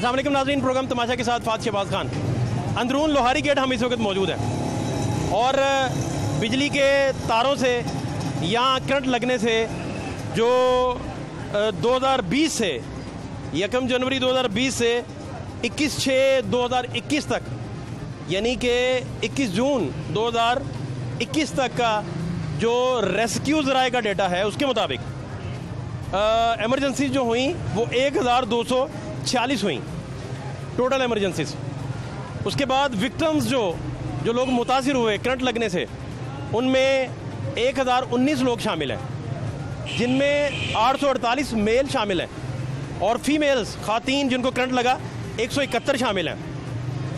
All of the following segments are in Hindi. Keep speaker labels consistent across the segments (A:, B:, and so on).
A: अस्सलाम वालेकुम नाज़रीन, प्रोग्राम तमाशा के साथ फात शहबाज खान। अंदरून लोहारी गेट हम इस वक्त मौजूद हैं और बिजली के तारों से यहाँ करंट लगने से जो 2020 से 1 जनवरी 2020 से 21/6/2021 तक यानी कि 21 जून 2021 तक का जो रेस्क्यू ज़राए का डेटा है उसके मुताबिक एमरजेंसी जो हुई वो 1246 हुई टोटल एमरजेंसीज। उसके बाद विक्टिम्स जो लोग मुतासिर हुए करंट लगने से उनमें 1019 लोग शामिल हैं, जिनमें 848 मेल शामिल हैं और फीमेल्स खातीन जिनको करंट लगा 171 शामिल हैं।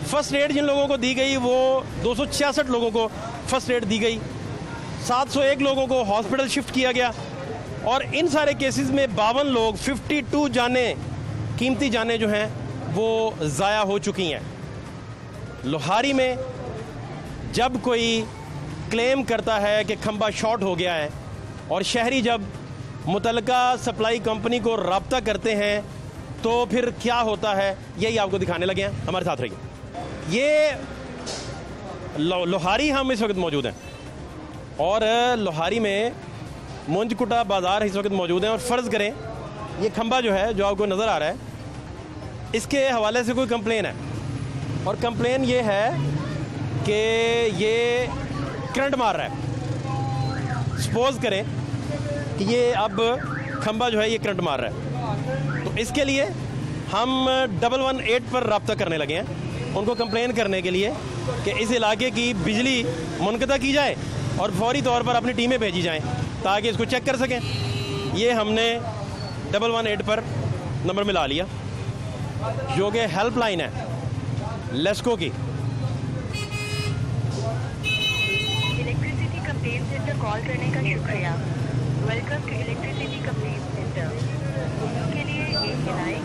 A: फ़र्स्ट एड जिन लोगों को दी गई वो 266 लोगों को फ़र्स्ट एड दी गई, 701 लोगों को हॉस्पिटल शिफ्ट किया गया और इन सारे केसेस में 52 लोग 52 जानें, कीमती जानें जो हैं वो ज़ाया हो चुकी हैं। लोहारी में जब कोई क्लेम करता है कि खंबा शॉर्ट हो गया है और शहरी जब मुतलका सप्लाई कंपनी को राब्ता करते हैं तो फिर क्या होता है, यही आपको दिखाने लगे हैं। हमारे साथ रहिए। ये लोहारी हम इस वक्त मौजूद हैं और लोहारी में मुंजकुटा बाज़ार इस वक्त मौजूद हैं और फ़र्ज़ करें ये खंबा जो है जो आपको नज़र आ रहा है इसके हवाले से कोई कंप्लेन है और कंप्लेन ये है कि ये करंट मार रहा है। सपोज़ करें कि ये अब खंबा जो है ये करंट मार रहा है तो इसके लिए हम 118 पर रब्ता करने लगे हैं उनको कंप्लेन करने के लिए कि इस इलाके की बिजली मुनक़ता की जाए और फौरी तौर पर अपनी टीमें भेजी जाएं ताकि इसको चेक कर सकें। ये हमने 118 पर नंबर मिला लिया जो कि हेल्पलाइन है लेस्को की।
B: इलेक्ट्रिसिटी कंप्लेंट सेंटर कॉल करने का शुक्रिया। Welcome to electricity complaint centre. के लिए एक मिलाएं।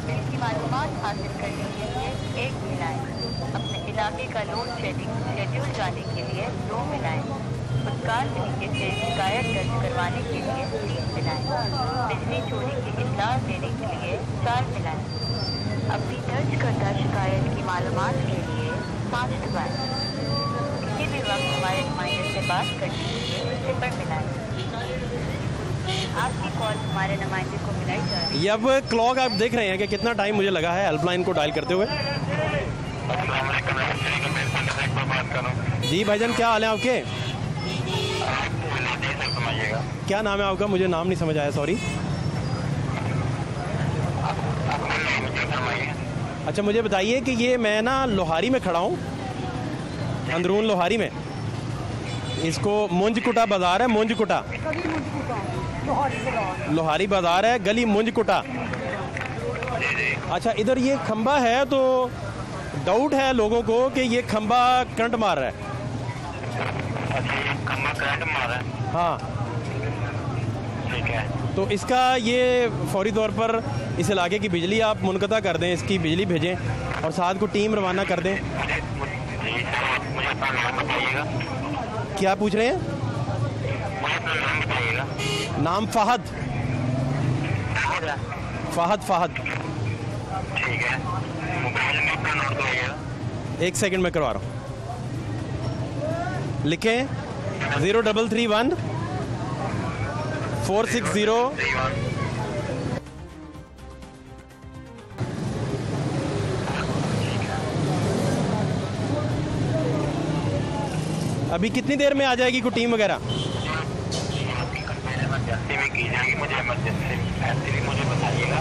B: बिल की मालूमात हासिल करने के लिए 1 मिलाएं। अपने इलाके का लोड शेड्यूल जाने के लिए 2 मिलाएं। उत्कार तरीके से शिकायत दर्ज करवाने के लिए 3 मिलाएं। बिजली चोरी की इत्तला देने के लिए 4 मिलाएं। अपनी दर्ज करदा शिकायत की मालूमात के लिए 5 दबाएं। किसी भी वक्त हमारे नुमाइंदे से बात करने के लिए 0 मिलाएं। आपकी कॉल हमारे नुमाइंदे को मिलाई जा रही है।
A: ये अब क्लॉक आप देख रहे हैं कि कितना टाइम मुझे लगा है हेल्पलाइन को डायल करते हुए। जी भाईजान, क्या हाल है आपके? क्या नाम है आपका? मुझे नाम नहीं समझ आया, सॉरी। अच्छा, मुझे बताइए कि ये मैं ना लोहारी में खड़ा हूँ, अंदरून लोहारी में। इसको मुंजकुटा बाज़ार है, मुंजकुटा लोहारी बाज़ार है, गली मुंजकुटा। अच्छा, इधर ये खंबा है तो डाउट है लोगों को कि ये खंबा करंट मार रहा है।
C: खंबा करंट मार रहा है?
A: हाँ,
C: ठीक है। तो
A: इसका ये फौरी तौर पर इस इलाके की बिजली आप मुनक़ता कर दें, इसकी बिजली भेजें और साथ को टीम रवाना कर दें।
C: मुझे अपना नाम बताइएगा।
A: क्या पूछ रहे हैं?
C: मुझे अपना नाम बताइएगा।
A: नाम फ़हद। फ़हद।
C: ठीक है। मोबाइल में अपना नोट करिएगा।
A: 1 सेकंड में करवा रहा हूँ। लिखें 0331 460। अभी कितनी देर में आ जाएगी कोई टीम वगैरह?
C: मुझे बताइएगा।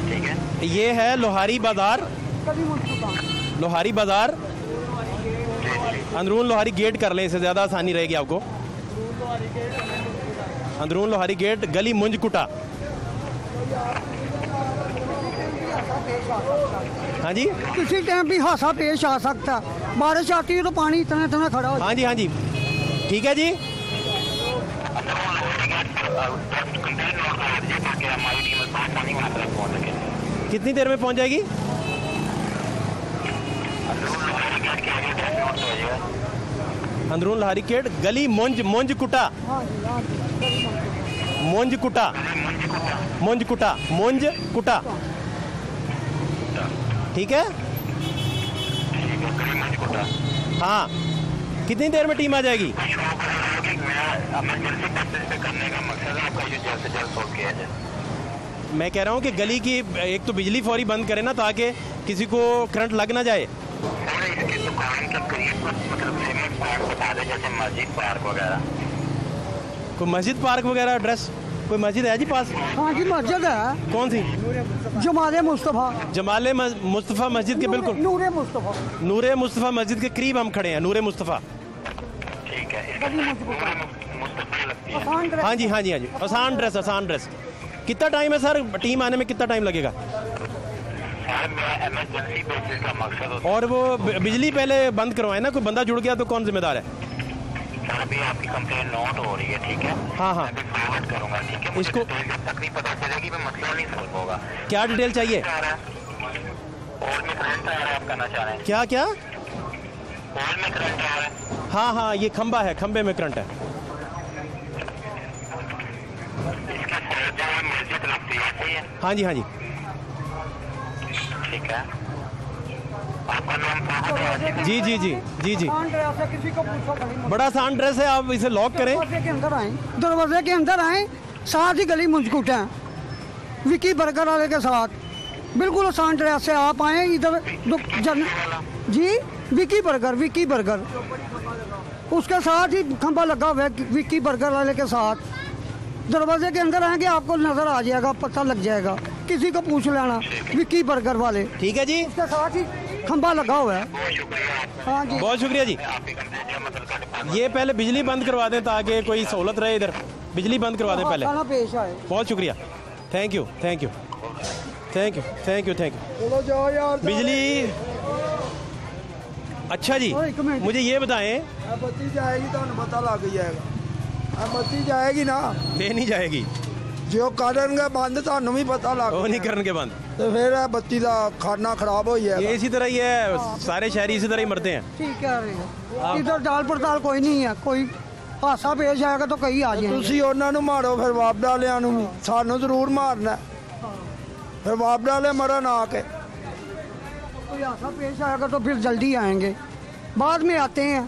C: ठीक है।
A: ये है लोहारी बाज़ार, लोहारी बाज़ार, अंदरून लोहारी गेट कर लें, इससे ज़्यादा आसानी रहेगी आपको। अंदरून लोहारी गेट, गली मुंजकुटा। हाँ जी,
D: किसी टाइम भी हादसा पेश आ सकता है। बारिश आती है तो पानी इतना इतना खड़ा हो।
A: हाँ जी, हाँ जी, ठीक है जी।
C: हमारी टीम में पानी वहाँ तक पहुँच सके।
A: कितनी देर में पहुंच जाएगी? अंदरून लोहारी गेट गली मोंज कुटा ठीक है। हाँ, कितनी देर में टीम आ जाएगी? मैं कह रहा हूँ कि गली की एक तो बिजली फौरी बंद करें ना, ताकि किसी को करंट लग ना जाए। कोई मस्जिद पार्क वगैरह एड्रेस, कोई मस्जिद है जी पास?
D: हाँ जी मस्जिद है।
A: कौन सी?
D: जमाले
A: मुस्तफ़ा मस्जिद के बिल्कुल
D: नूरे
A: मुस्तफ़ा मस्जिद के करीब हम खड़े हैं। नूरे मुस्तफ़ा,
C: ठीक है।
A: हाँ जी। आसान ड्रेस। कितना टाइम है सर, टीम आने में कितना टाइम लगेगा?
C: इमरजेंसी बेसिस का मकसद।
A: और वो बिजली पहले बंद करवाए ना, कोई बंदा जुड़ गया तो कौन जिम्मेदार है?
C: सर अभी आपकी कंप्लेन नोट हो रही है, ठीक है?
A: हाँ।
C: मैं फॉरवर्ड करूंगा, ठीक है?
A: इसको
C: जब तक नहीं पता चलेगी मैं मसला नहीं सॉल्व होगा।
A: क्या डिटेल चाहिए?
C: और में करंट आ रहा है, आप करना चाह रहे हैं?
A: क्या?
C: और में करंट आ रहा है।
A: हाँ, ये खंबा है, खंबे में करंट है।
C: इसके साथ मस्जिद लगती है, सही है?
A: हाँ जी।
C: ठीक है। आपका नाम क्या है?
A: जी।
D: किसी को पूछो।
A: बड़ा आसान ड्रेस है, आप इसे लॉक करें।
D: दरवाजे के अंदर आए, साथ ही गली मुंजकुटा है विकी बर्गर वाले के साथ। बिल्कुल आसान ड्रेस है, आप आए इधर जी। विकी बर्गर उसके साथ ही खंबा लगा हुआ है, विकी बर्गर वाले के साथ। दरवाजे के अंदर आएंगे, आपको नजर आ जाएगा, पता लग जाएगा, किसी को पूछ लेना, विकी बर्गर वाले।
A: ठीक है जी।
D: उसके साथ ही खंबा लगा हुआ है। हाँ जी,
A: बहुत शुक्रिया जी। ये पहले बिजली बंद करवा दें ताकि कोई सहूलत रहे, इधर बिजली बंद करवा दें पहले।
D: पेश आए।
A: बहुत शुक्रिया, थैंक यू।
D: चलो जाओ यार।
A: बिजली, अच्छा जी, मुझे ये बताएं,
E: बत्ती जाएगी तो पता लग जाएगा। बत्ती जाएगी ना,
A: ले नहीं जाएगी
E: जो करनगे बंद तो भी पता लग,
A: वो नहीं करने के बंद
E: तो फिर बत्ती का खाना खराब हो जाएगा।
A: ये इसी तरह ही है, सारे शहरी इसी तरह ही मरते हैं।
D: ठीक है, इधर जाल पड़ताल कोई नहीं है, कोई हादसा पेश आएगा तो कहीं आ जाएंगे।
E: ਤੁਸੀਂ ਉਹਨਾਂ ਨੂੰ ਮਾਰੋ, ਫਿਰ ਵਾਪਡਾ ਵਾਲਿਆਂ ਨੂੰ ਵੀ ਸਾਨੂੰ ਜ਼ਰੂਰ ਮਾਰਨਾ, ਫਿਰ ਵਾਪਡਾ ਵਾਲੇ ਮਰਨ ਆ ਕੇ।
D: कोई हादसा पेश आएगा तो फिर जल्दी आएंगे, बाद में आते हैं।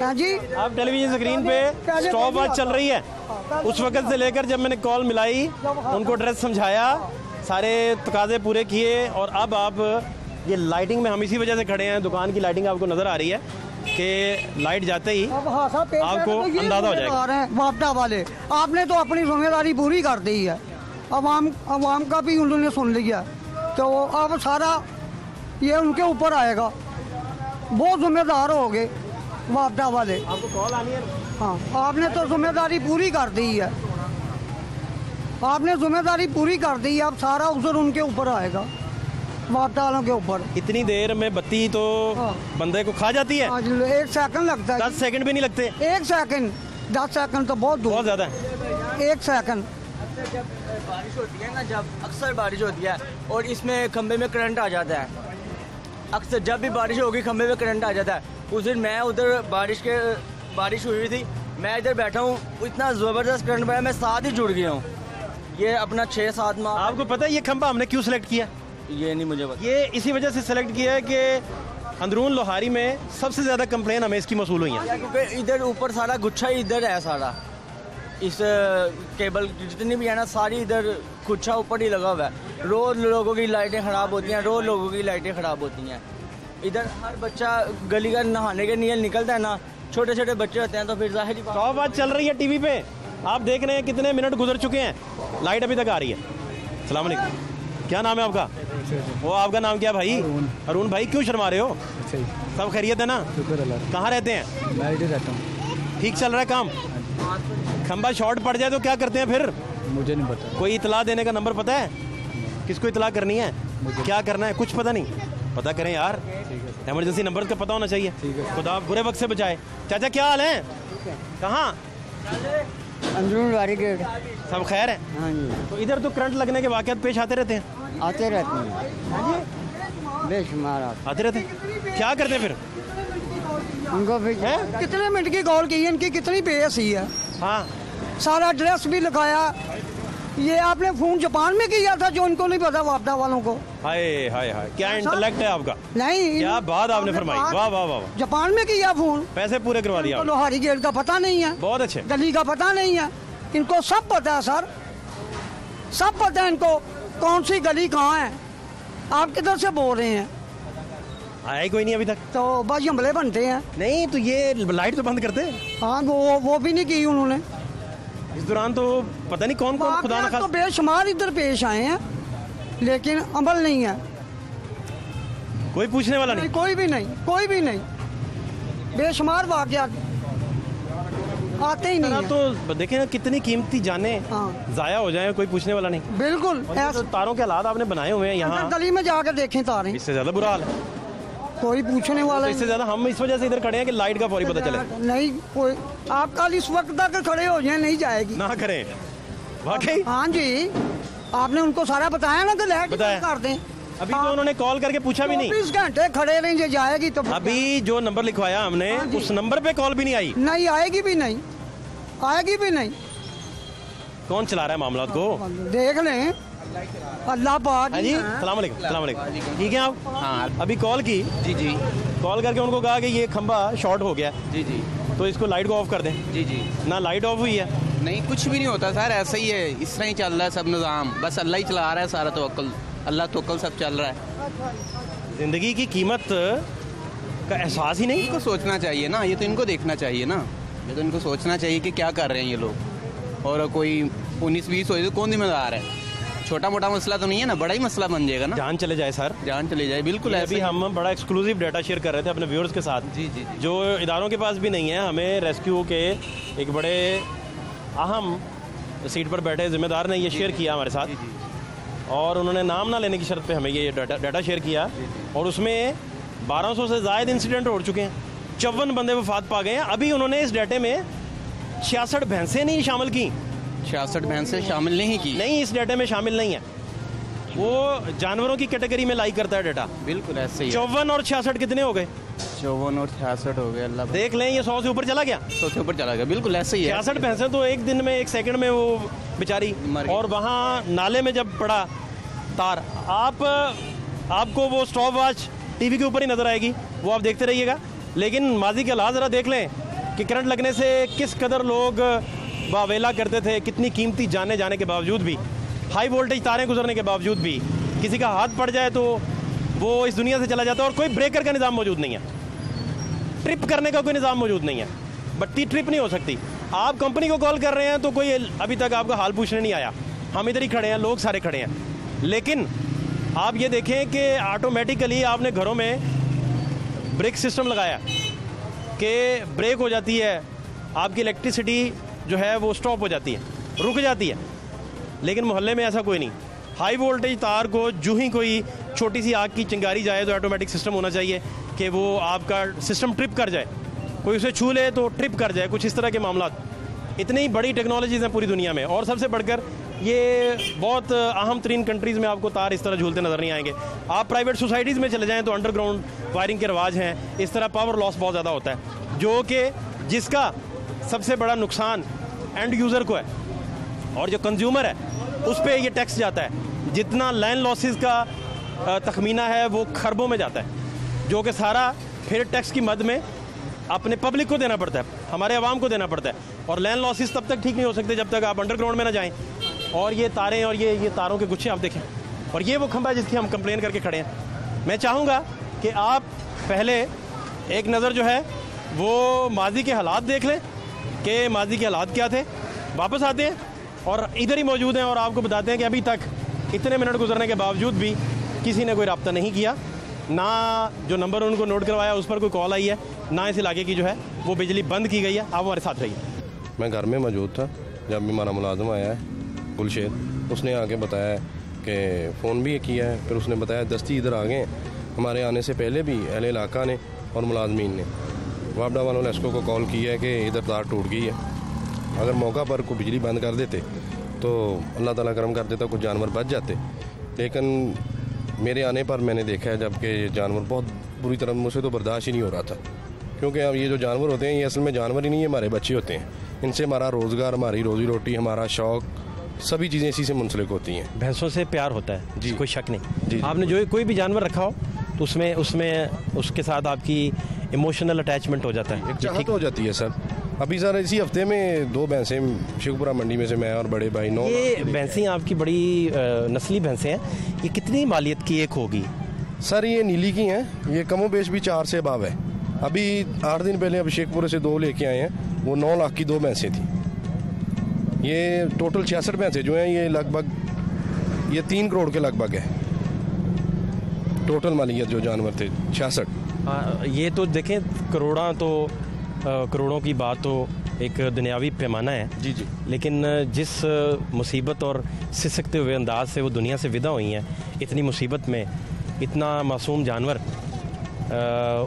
D: हाँ जी,
A: अब टेलीविजन स्क्रीन पे स्टॉप वॉच चल रही है, उस वक्त से लेकर जब मैंने कॉल मिलाई, उनको एड्रेस समझाया, सारे तकाजे पूरे किए, और अब आप ये लाइटिंग में हम इसी वजह से खड़े हैं, दुकान की लाइटिंग आपको नज़र आ रही है कि लाइट जाते ही आपको अंदाजा हो जाएगा।
D: वापडा वाले आपने तो अपनी जिम्मेदारी पूरी कर दी है, अवाम का भी उन्होंने सुन लिया, तो अब सारा ये उनके ऊपर आएगा। बहुत जिम्मेदार हो गए वापडा वाले।
A: आपको कॉल आनी है?
D: हाँ, आपने तो जिम्मेदारी पूरी कर दी है, आपने जिम्मेदारी पूरी कर दी है, अब सारा उधर उनके ऊपर आएगा, वापडा वालों के ऊपर।
A: इतनी देर में बत्ती तो बंदे को खा जाती है।
D: 1 सेकंड लगता है।
A: 10 सेकंड भी नहीं लगते।
D: 1 सेकंड, 10 सेकंड तो बहुत दूर,
A: बहुत ज़्यादा है।
D: 1 सेकंड।
F: जब बारिश होती है ना, जब अक्सर बारिश होती है और इसमें खंबे में करंट आ जाता है, अक्सर जब भी बारिश होगी खंबे में करंट आ जाता है। उस दिन मैं उधर बारिश हुई थी, मैं इधर बैठा हूँ, इतना ज़बरदस्त करंट पड़ा, मैं साथ ही जुड़ गया हूँ। ये अपना 6-7 माह।
A: आपको पता है ये खंबा हमने क्यों सिलेक्ट किया?
F: ये नहीं मुझे पता।
A: ये इसी वजह से सिलेक्ट किया है कि अंदरून लोहारी में सबसे ज़्यादा कंप्लेन हमें इसकी मसूल हुई है,
F: क्योंकि इधर ऊपर सारा गुच्छा ही इधर है, सारा इस केबल जितनी भी है ना, सारी इधर गुच्छा ऊपर ही लगा हुआ है। रोज़ लोगों की लाइटें ख़राब होती हैं, रोज़ लोगों की लाइटें ख़राब होती हैं। इधर हर बच्चा गली का नहाने के लिए निकलता है ना, छोटे छोटे बच्चे होते हैं, तो फिर ज़ाहिर
A: स्टॉप वॉच चल रही है टीवी पे, आप देख रहे हैं कितने मिनट गुजर चुके हैं, लाइट अभी तक आ रही है। अस्सलाम वालेकुम, क्या नाम है आपका? वो आपका नाम क्या भाई? अरुण भाई, क्यों शर्मा रहे हो? सब खैरियत है ना? कहाँ रहते हैं?
E: मैं इधर रहता हूँ।
A: ठीक चल रहा है काम? खंबा शॉर्ट पड़ जाए तो क्या करते हैं फिर?
E: मुझे नहीं पता।
A: कोई इतला देने का नंबर पता है? किसको इतला करनी है, क्या करना है, कुछ पता नहीं? पता करें यार, इमरजेंसी नंबर का पता होना चाहिए। खुदा बुरे वक्त से बचाए। चाचा क्या हाल है? कहाँ?
D: अंदरून लोहारी गेट।
A: सब खैर है?
D: हाँ जी,
A: तो इधर तो करंट लगने के वाक़यात पेश आते रहते हैं।
D: आते रहते हैं। बेशुमार
A: आते रहते? क्या करते हैं फिर?
D: उनको कितने मिनट की कॉल की, इनकी कितनी बेहसी है।
A: हाँ,
D: सारा एड्रेस भी लिखाया। ये आपने फोन जापान में किया था जो उनको नहीं पता वापदा वालों को।
A: हाय हाय हाय, क्या इंटेलेक्ट है आपका।
D: नहीं,
A: क्या बात आपने फरमाई, वाह वाह वाह।
D: जापान में किया फोन,
A: पैसे पूरे करवा दिया आपने।
D: लोहारी गेट का पता नहीं है,
A: बहुत अच्छे।
D: गली का पता नहीं है, इनको सब पता है सर, सब पता है इनको कौन सी गली कहाँ है। आप किधर से बोल रहे हैं?
A: आया ही कोई नहीं अभी तक।
D: तो बस हमले बनते हैं।
A: नहीं तो ये लाइट तो बंद करते हैं।
D: हाँ, वो भी नहीं की उन्होंने।
A: इस दौरान तो पता नहीं कौन कौन खुदा ना
D: तो बेशुमार इधर पेश आए हैं, लेकिन अमल नहीं है।
A: कोई पूछने वाला नहीं,
D: कोई भी नहीं, कोई भी नहीं। बेशुमार वाक़यात आते ही नहीं है।
A: तो देखें ना कितनी कीमती जाने जाया हो जाए, कोई पूछने वाला नहीं।
D: बिल्कुल।
A: तो तारों के हालात आपने बनाए हुए हैं यहाँ,
D: गली में जाकर देखें तारें,
A: इससे ज्यादा बुरा हाल है।
D: कोई पूछने वाला
A: तो इससे ज्यादा हम इस वजह से इधर खड़े हैं कि लाइट का फौरी पता चले।
D: नहीं, कोई आप कल इस वक्त तक खड़े हो जाए, नहीं जाएगी
A: ना करें वाकई।
D: हाँ जी, आपने उनको सारा बताया ना कि लाइट कर दें।
A: अभी तो उन्होंने कॉल करके पूछा भी नहीं।
D: 24 घंटे खड़े रहेंगे, जाएगी तो।
A: अभी जो नंबर लिखवाया हमने उस नंबर पे कॉल भी नहीं आई।
D: नहीं आएगी भी नहीं, आएगी भी नहीं।
A: कौन चला रहा है मामला को,
D: देख लें। अल्लाह पाक।
A: जी, सलाम अलैकुम। सलाम अलैकुम। ठीक है आप?
G: हाँ,
A: अभी कॉल की?
G: जी जी।
A: कॉल करके उनको कहा कि ये खंबा शॉर्ट हो गया।
G: जी जी।
A: तो इसको लाइट को ऑफ कर दें।
G: जी जी।
A: ना लाइट ऑफ हुई है।
G: नहीं, कुछ भी नहीं होता सर, ऐसा ही है, इस तरह ही चल रहा है सब निज़ाम। बस अल्लाह ही चला रहा है सारा, तवक्कुल अल्लाह, तवक्कुल सब चल रहा है।
A: जिंदगी की कीमत का एहसास ही नहीं।
G: इनको सोचना चाहिए ना, ये तो इनको देखना चाहिए ना, ये तो इनको सोचना चाहिए कि क्या कर रहे हैं ये लोग। और कोई 19-20 हो तो कौन जिम्मेदार है? छोटा मोटा मसला तो नहीं है ना, बड़ा ही मसला बन जाएगा ना।
A: जान चले जाए सर,
G: जान चले जाए, बिल्कुल।
A: अभी हम बड़ा एक्सक्लूसिव डाटा शेयर कर रहे थे अपने व्यूअर्स के साथ।
G: जी जी।
A: जो इदारों के पास भी नहीं है। हमें रेस्क्यू के एक बड़े अहम सीट पर बैठे जिम्मेदार ने ये शेयर किया हमारे साथ, और उन्होंने नाम ना लेने की शर्त पे हमें ये डाटा शेयर किया। और उसमें 1200 से ज़ायद इंसिडेंट हो चुके हैं, 54 बंदे वफात पा गए हैं। अभी उन्होंने इस डाटे में 66 भैंसें नहीं शामिल की।
G: 66 भैंसें शामिल नहीं की?
A: नहीं, इस डाटे में शामिल नहीं है। वो जानवरों की कैटेगरी में लाई करता है डाटा।
G: बिल्कुल ऐसे ही।
A: 54 और 66 कितने हो गए?
G: 54 और 66 हो गए। अल्लाह
A: देख लें, ये 100 से ऊपर चला गया।
G: 100 से ऊपर चला गया, बिल्कुल ऐसे ही है।
A: 66 भैंसें तो एक दिन में, एक सेकंड में वो बेचारी। और वहाँ नाले में जब पड़ा तार, आपको वो स्टॉप वॉच टीवी के ऊपर ही नजर आएगी, वो आप देखते रहिएगा। लेकिन माजी के हालात ज़रा देख लें कि करंट लगने से किस कदर लोग वावेला करते थे, कितनी कीमती जाने जाने के बावजूद भी, हाई वोल्टेज तारें गुजरने के बावजूद भी, किसी का हाथ पड़ जाए तो वो इस दुनिया से चला जाता है। और कोई ब्रेकर का निज़ाम मौजूद नहीं है, ट्रिप करने का कोई निज़ाम मौजूद नहीं है, बत्ती ट्रिप नहीं हो सकती। आप कंपनी को कॉल कर रहे हैं तो कोई अभी तक आपका हाल पूछने नहीं आया। हम इधर ही खड़े हैं, लोग सारे खड़े हैं। लेकिन आप ये देखें कि ऑटोमेटिकली आपने घरों में ब्रेक सिस्टम लगाया कि ब्रेक हो जाती है, आपकी इलेक्ट्रिसिटी जो है वो स्टॉप हो जाती है, रुक जाती है। लेकिन मोहल्ले में ऐसा कोई नहीं। हाई वोल्टेज तार को जो ही कोई छोटी सी आग की चिंगारी जाए तो ऑटोमेटिक सिस्टम होना चाहिए कि वो आपका सिस्टम ट्रिप कर जाए, कोई उसे छू ले तो ट्रिप कर जाए, कुछ इस तरह के मामला। इतनी बड़ी टेक्नोलॉजीज़ हैं पूरी दुनिया में। और सबसे बढ़कर ये बहुत अहम तरीन कंट्रीज़ में आपको तार इस तरह झूलते नज़र नहीं आएंगे। आप प्राइवेट सोसाइटीज़ में चले जाएँ तो अंडरग्राउंड वायरिंग के रवाज हैं। इस तरह पावर लॉस बहुत ज़्यादा होता है, जो कि जिसका सबसे बड़ा नुकसान एंड यूज़र को है, और जो कंज्यूमर है उस पर ये टैक्स जाता है। जितना लैंड लॉसेस का तखमीना है वो खरबों में जाता है, जो कि सारा फिर टैक्स की मद में अपने पब्लिक को देना पड़ता है, हमारे आवाम को देना पड़ता है। और लैंड लॉसेस तब तक ठीक नहीं हो सकते जब तक आप अंडरग्राउंड में ना जाएं। और ये तारें और ये तारों के गुच्छे आप देखें, और ये वो खंभा है जिसकी हम कंप्लेन करके खड़े हैं। मैं चाहूँगा कि आप पहले एक नज़र जो है वो माजी के हालात देख लें कि माजी के हालात क्या थे, वापस आते हैं और इधर ही मौजूद हैं और आपको बताते हैं कि अभी तक इतने मिनट गुजरने के बावजूद भी किसी ने कोई रब्ता नहीं किया, ना जो नंबर उनको नोट करवाया उस पर कोई कॉल आई है, ना इस इलाके की जो है वो बिजली बंद की गई है। आप हमारे साथ रहिए।
H: मैं घर में मौजूद था जब भी हमारा मुलाजिम आया है गुलशेद, उसने आके बताया कि फ़ोन भी किया है, फिर उसने बताया दस्ती इधर आ गए। हमारे आने से पहले भी अहले इलाका ने और मुलाजमीन ने वापडा वालों ने इसको कॉल किया है कि इधर तार टूट गई है। अगर मौका पर को बिजली बंद कर देते तो अल्लाह ताला करम कर देता, कुछ जानवर बच जाते। लेकिन मेरे आने पर मैंने देखा है जबकि ये जानवर बहुत बुरी तरह मुझसे तो बर्दाश्त ही नहीं हो रहा था, क्योंकि अब ये जो जानवर होते हैं ये असल में जानवर ही नहीं है, हमारे बच्चे होते हैं। इनसे हमारा रोज़गार, हमारी रोज़ी रोटी, हमारा शौक़, सभी चीज़ें इसी से मुंसलिक होती हैं।
A: भैंसों से प्यार होता है
H: जी,
A: कोई शक नहीं।
H: जी,
A: आपने जो कोई भी जानवर रखा हो तो उसमें उसके साथ आपकी इमोशनल अटैचमेंट हो जाता है,
H: चाहत हो जाती है सर। अभी सर इसी हफ्ते में 2 भैंसें शेखपुरा मंडी में से मैं और बड़े भाई 9
A: ये भैंसें आपकी बड़ी नस्ली भैंसें हैं, ये कितनी मालियत की एक होगी?
H: सर ये नीली की हैं, ये कमोबेश भी 4 से अबाव है। अभी 8 दिन पहले अब शेखपुरे से 2 लेके आए हैं, वो 9 लाख की 2 भैंसें थी। ये टोटल 66 भैंसें जो हैं ये लगभग ये 3 करोड़ के लगभग है टोटल मालियत जो जानवर थे 66।
A: ये तो देखें करोड़ों की बात तो एक दुनियावी पैमाना है
H: जी जी,
A: लेकिन जिस मुसीबत और सिसकते हुए अंदाज से वो दुनिया से विदा हुई हैं, इतनी मुसीबत में इतना मासूम जानवर,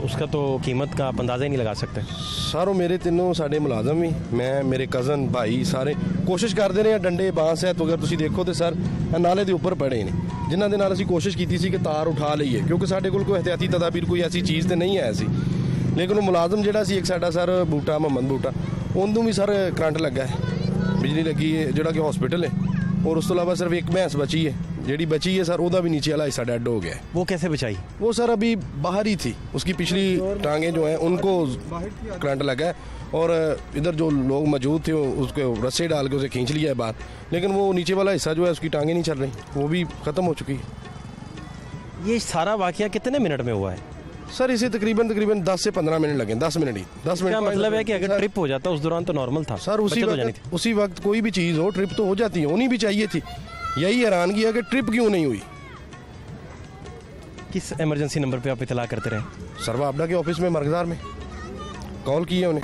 A: उसका तो कीमत का आप अंदाज़ा ही नहीं लगा सकते।
H: सारों मेरे तीनों साढ़े मुलाजम ही, मैं मेरे कज़न भाई सारे कोशिश करते रहे। डंडे बांस है तो अगर तुम देखो तो सर नाले के उपर पड़े ने, जिन्हों के नाल असीं कोशिश की थी कि तार उठा लीए, क्योंकि साढ़े कोल कोई एहतियाती तदाबीर कोई ऐसी चीज़ तो नहीं है सी। लेकिन वो मुलाजम जिहड़ा सी एक साडा सर बूटा मोहम्मद बूटा, उन्होंने भी सर करंट लगा है, बिजली लगी है जिहड़ा कि हॉस्पिटल है, और उस तो अलावा सिर्फ एक भैंस बची है, जिहड़ी बची है सर ओदा भी नीचे वाला हिस्सा डेड हो गया है।
A: वो कैसे बचाई?
H: वो सर अभी बाहर ही थी, उसकी पिछली टांगें जो हैं उनको करंट लगा है, और इधर जो लोग मौजूद थे उसको रस्से डाल के उसे खींच लिया है बाहर, लेकिन वो नीचे वाला हिस्सा जो है उसकी टांगें नहीं चल रही, वो भी ख़त्म हो चुकी है।
A: ये सारा वाकया कितने मिनट में हुआ है?
H: सर इसे तकरीबन 10 से 15 मिनट लगे, 10 मिनट ही। 10 मिनट
A: का मतलब है कि अगर ट्रिप हो जाता उस दौरान तो नॉर्मल था
H: सर। उसी वक्त कोई भी चीज़ हो ट्रिप तो हो जाती है, होनी भी चाहिए थी। यही हैरानगी है कि ट्रिप क्यों नहीं हुई।
A: किस इमरजेंसी नंबर पे आप इतला करते रहे?
H: सर्वा आपदा के ऑफिस में मरगदार में कॉल की है उन्हें।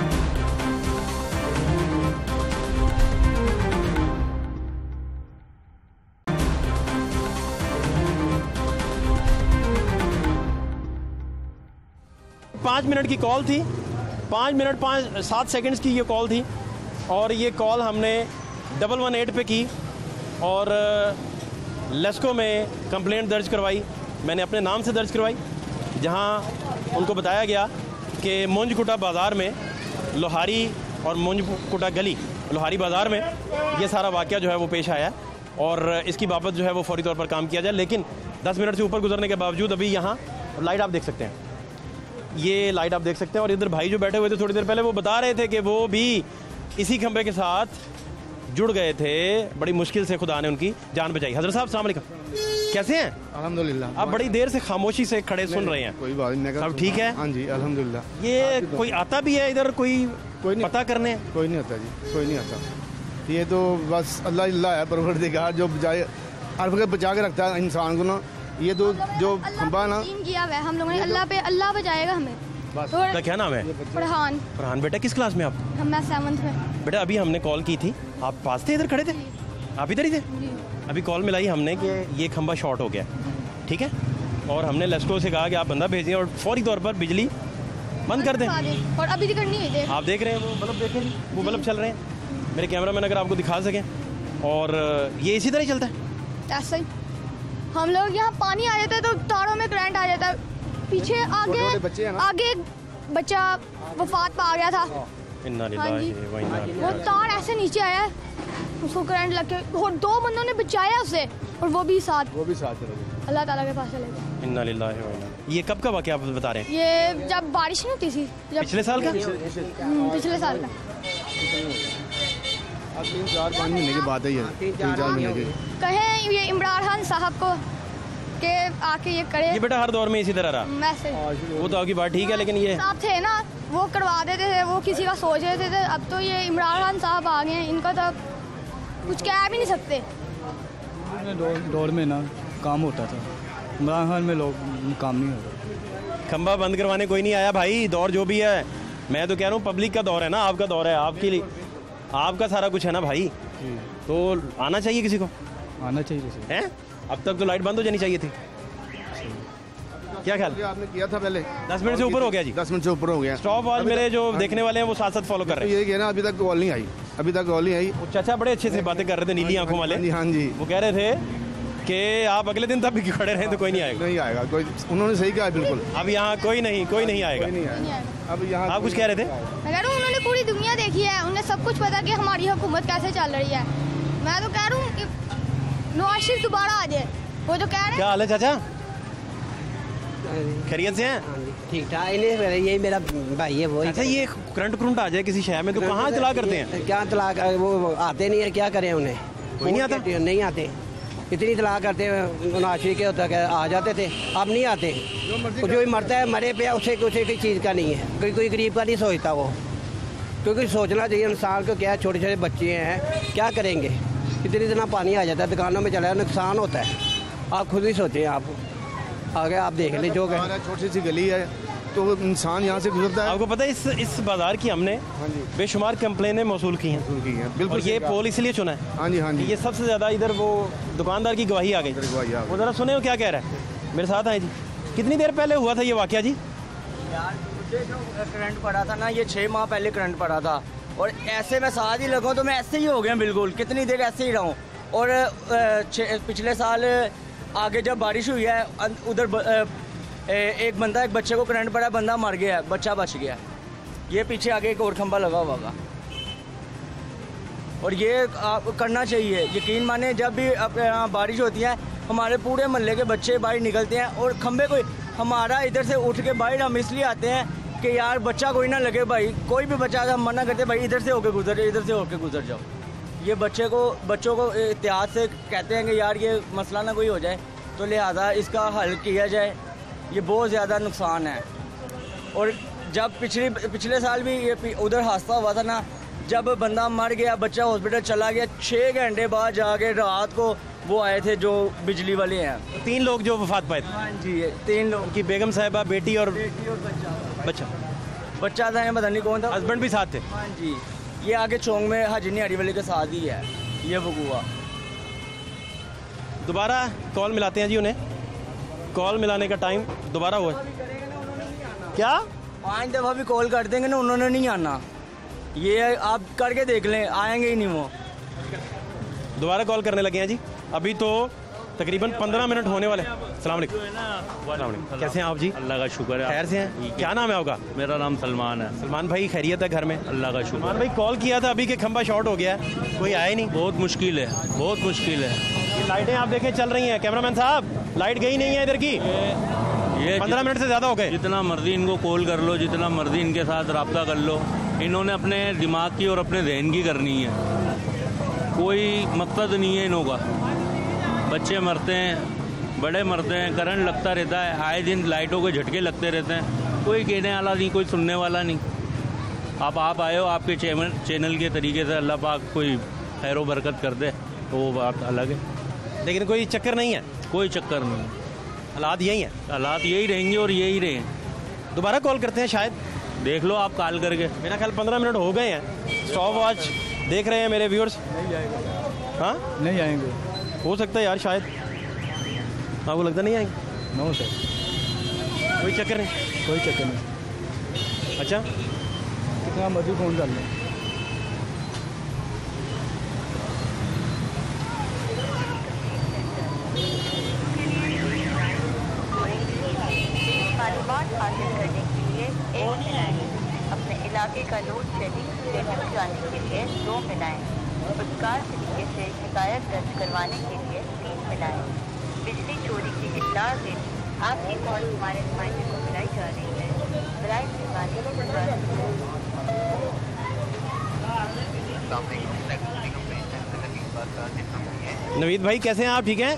A: पाँच मिनट की कॉल थी, 5 मिनट 7 सेकंड्स की ये कॉल थी, और ये कॉल हमने 118 पे की और लेस्को में कंप्लेंट दर्ज करवाई। मैंने अपने नाम से दर्ज करवाई, जहां उनको बताया गया कि मुंजकुटा बाज़ार में लोहारी और मुंजकुटा गली लोहारी बाज़ार में ये सारा वाक़या जो है वो पेश आया, और इसकी बाबत जो है वो फौरी तौर पर काम किया जाए। लेकिन 10 मिनट से ऊपर गुजरने के बावजूद अभी यहाँ लाइट आप देख सकते हैं, ये लाइट आप देख सकते हैं, और इधर भाई जो बैठे हुए थे थोड़ी देर पहले वो बता रहे थे कि वो भी इसी खंबे के साथ जुड़ गए थे। बड़ी मुश्किल से खुदा ने उनकी जान बचाई। हज़रत साहब अस्सलाम वालेकुम, कैसे हैं?
I: अल्हम्दुलिल्लाह।
A: आप बड़ी देर से खामोशी से खड़े सुन रहे हैं।
I: कोई बात नहीं,
A: सब ठीक है?
I: हाँ जी अल्हम्दुलिल्लाह।
A: ये कोई आता भी है इधर, कोई
I: नहीं
A: पता करने?
I: कोई नहीं आता जी, कोई नहीं आता। ये तो बस अल्लाह है, परवरदिगार जो बचाए हर वक्त बचा के रखता है इंसान को ना। ये तो जो खंबा ना
J: किया हुआ है हम लोगों ने, अल्लाह पे, अल्लाह बचाएगा हमें।
A: तो क्या नाम है?
J: फरहान।
A: फरहान बेटा किस क्लास में आप?
J: मैं 7th में।
A: बेटा अभी हमने कॉल की थी, आप पास थे, इधर खड़े थे, आप इधर ही थे। अभी कॉल मिलाई हमने कि ये खंबा शॉर्ट हो गया, ठीक है, और हमने लेस्को से कहा कि आप बंदा भेजें और फौरी तौर पर बिजली बंद कर दें।
J: और अभी करनी है,
A: आप देख रहे हैं वो बल्ब, देखें वो बल्ब चल रहे हैं, मेरे कैमरामैन अगर आपको दिखा सकें, और ये इसी तरह ही चलता है।
J: ऐसा ही हम लोग यहाँ पानी आ जाता है तो तारों में करंट आ जाता है। पीछे आगे बच्चा वफात पा गया था, वो तार ऐसे नीचे आया, उसको करंट लग के, और 2 बंदों ने बचाया उसे, और वो भी साथ अल्लाह ताला के पास चले गए।
A: इन्ना लिल्लाहि व इन्ना। ये कब का वाक़या आप बता रहे हैं?
J: ये जब बारिश नहीं होती थी, जब
A: पिछले साल का?
J: पिछले साल का
I: 3-4 महीने की बात है ये, 3-4 महीने की।
J: कहें ये इमरान खान साहब को के आके ये करे।
A: ये बेटा हर दौर में इसी तरह रहा। वो तो आपकी बात ठीक है, लेकिन ये
J: साहब थे ना, वो करवा देते थे, वो किसी का सोच रहे थे। अब तो ये इमरान खान साहब आ गए, इनका तो कुछ कह भी नहीं सकते।
K: दौर में ना काम होता था, इमरान खान में लोग काम नहीं होता।
A: खंबा बंद करवाने कोई नहीं आया भाई, दौर जो भी है, मैं तो कह रहा हूँ पब्लिक का दौर है ना, आपका दौर है, आपके लिए आपका सारा कुछ है ना भाई, तो आना चाहिए किसी को,
K: आना चाहिए
A: है। अब तक तो लाइट बंद हो जानी चाहिए थी, क्या ख्याल?
I: आपने किया था पहले
A: 10 मिनट से ऊपर हो गया जी,
I: 10 मिनट से ऊपर हो गया।
A: स्टॉप आज मेरे जो देखने वाले हैं वो साथ साथ फॉलो कर रहे हैं।
I: ये कहना अभी तक कॉल नहीं आई, अभी तक कॉल नहीं आई।
A: चाचा बड़े अच्छे से बातें कर रहे थे, नीली आंखों वाले।
I: हाँ जी,
A: वो कह रहे थे कि आप अगले दिन तब भी खड़े रहें तो कोई नहीं आएगा।
I: नहीं आएगा कोई, उन्होंने सही कहा बिल्कुल।
A: अब यहाँ कोई नहीं आएगा।
I: अब यहाँ
A: आप कुछ कह रहे थे?
J: मैं कह रहा हूँ उन्होंने पूरी दुनिया देखी है, उन्हें सब कुछ पता कि हमारी हुकूमत कैसे चल रही है। मैं तो कह रहा हूँ कि नवाज शरीफ दोबारा आ जाए। वो तो कह रहे हैं।
A: क्या हाल है चाचा, खैरियत से हैं?
L: ठीक ठाक। यही मेरा भाई है वो।
A: अच्छा, ये करंट आ जाए किसी शहर में तो कहाँ इतला करते हैं?
L: क्या इतला, वो आते नहीं है, क्या करें उन्हें?
A: कोई नहीं आता?
L: नहीं आते, इतनी इतला करते हैं। नाशी के होता है आ जाते थे, अब नहीं आते। जो मरता है मरे पे, उसे किसी चीज़ का नहीं है, कोई गरीब का नहीं सोचता वो। क्योंकि सोचना चाहिए इंसान को, क्या छोटे छोटे बच्चे हैं क्या करेंगे? इतनी इतना पानी आ जाता है, दुकानों में चला नुकसान होता है। आप खुद ही सोचें, आप आगे आप देख लें। जो
I: छोटी सी गली है तो इंसान यहाँ से गुजरता है।
A: आपको पता है इस बाजार की हमने बेशुमार कंप्लेनें मौसूल की हैं। बिल्कुल, ये पोल इसलिए चुना है।
I: हाँ जी।
A: ये सबसे ज़्यादा इधर वो दुकानदार की गवाही आ गई। वो ज़रा सुने वो क्या कह रहा है, मेरे साथ आए जी। कितनी देर पहले हुआ था ये वाकया जी?
F: यार मुझे जो करंट पड़ा था ना, ये 6 माह पहले करंट पड़ा था, और ऐसे मैं साथ ही लगाऊँ तो मैं ऐसे ही हो गया बिल्कुल, कितनी देर ऐसे ही रहूँ। और पिछले साल आगे जब बारिश हुई है, उधर एक बच्चे को करंट पड़ा, बंदा मर गया, बच्चा बच गया। ये पीछे आगे एक और खंभा लगा हुआ होगा। और ये करना चाहिए, यकीन माने जब भी यहाँ बारिश होती है हमारे पूरे मोहल्ले के बच्चे बाहर निकलते हैं, और खंभे कोई हमारा इधर से उठ के बाहर हम इसलिए आते हैं कि यार बच्चा कोई ना लगे भाई, कोई भी बच्चा हम मना करते भाई इधर से होके गुजर, इधर से होके गुजर जाओ। ये बच्चों को एहतियात से कहते हैं कि यार ये मसला ना कोई हो जाए, तो लिहाजा इसका हल किया जाए। ये बहुत ज़्यादा नुकसान है। और जब पिछले साल भी ये उधर हादसा हुआ था ना, जब बंदा मर गया, बच्चा हॉस्पिटल चला गया, 6 घंटे बाद जाके रात को वो आए थे जो बिजली वाले हैं।
A: 3 लोग जो वफात पाए थे।
F: हाँ जी, 3 लोग
A: की बेगम साहिबा, बेटी और
F: बच्चा था, पता नहीं कौन था।
A: हस्बैंड भी साथ थे।
F: हाँ जी, ये आगे चौंक में हाजी निहारी वाले के साथ ही है ये वकूआ।
A: दोबारा कॉल मिलाते हैं जी उन्हें, कॉल मिलाने का टाइम दोबारा हुआ। क्या
F: 5 दफ़ा भी कॉल कर देंगे ना, उन्होंने नहीं आना। ये आप करके देख लें, आएंगे ही नहीं वो।
A: दोबारा कॉल करने लगे हैं जी। अभी तो तकरीबन 15 मिनट होने वाले। अस्सलाम वालेकुम, कैसे हैं आप जी?
M: अल्लाह का शुक्र है।
A: खैर से हैं? क्या नाम है आपका?
M: मेरा नाम सलमान है।
A: सलमान भाई, खैरियत है घर में?
M: अल्लाह का शुक्र।
A: सलमान भाई, कॉल किया था अभी के खंबा शॉर्ट हो गया है, कोई आया नहीं?
M: बहुत मुश्किल है, बहुत मुश्किल है।
A: ये लाइटें आप देखें चल रही हैं। कैमरामैन साहब, लाइट गई नहीं है इधर की। ये 15 मिनट से ज़्यादा हो गए।
M: जितना मर्जी इनको कॉल कर लो, जितना मर्जी इनके साथ रब्ता कर लो, इन्होंने अपने दिमाग की और अपने जहन की करनी है। कोई मकसद नहीं है इन्हों का। बच्चे मरते हैं, बड़े मरते हैं, करंट लगता रहता है, आए दिन लाइटों के झटके लगते रहते हैं। कोई कहने वाला नहीं, कोई सुनने वाला नहीं। आप आए हो, आपके चैनल के तरीके से अल्लाह पाक कोई खैर बरकत कर दे तो वो बात अलग है,
A: लेकिन कोई चक्कर नहीं है।
M: कोई चक्कर नहीं,
A: हालात यही हैं।
M: हालात यही रहेंगे और यही रहे।
A: दोबारा कॉल करते हैं शायद,
M: देख लो आप कॉल करके।
A: मेरा ख्याल 15 मिनट हो गए हैं। स्टॉप वॉच देख रहे हैं मेरे व्यूअर्स? हाँ,
K: नहीं आएंगे।
A: हो सकता है यार, शायद आपको लगता नहीं आएंगे?
K: नो सर,
A: कोई चक्कर नहीं,
K: कोई चक्कर नहीं।
A: अच्छा,
K: कितना मर्जी फ़ोन कर लें।
B: मालूमात हासिल करने के लिए 1 मिलाएं। अपने इलाके का लोड शेडिंग शेड्यूल जाने के लिए 2 मिलाएं। खुदकार तरीके से शिकायत दर्ज करवाने के लिए 3 मिलाएं। बिजली चोरी की इत्तला से आपकी कॉल हमारे नुमाइंदे को मिलाई जा रही है। बराए
A: नवीद भाई, कैसे हैं आप? ठीक हैं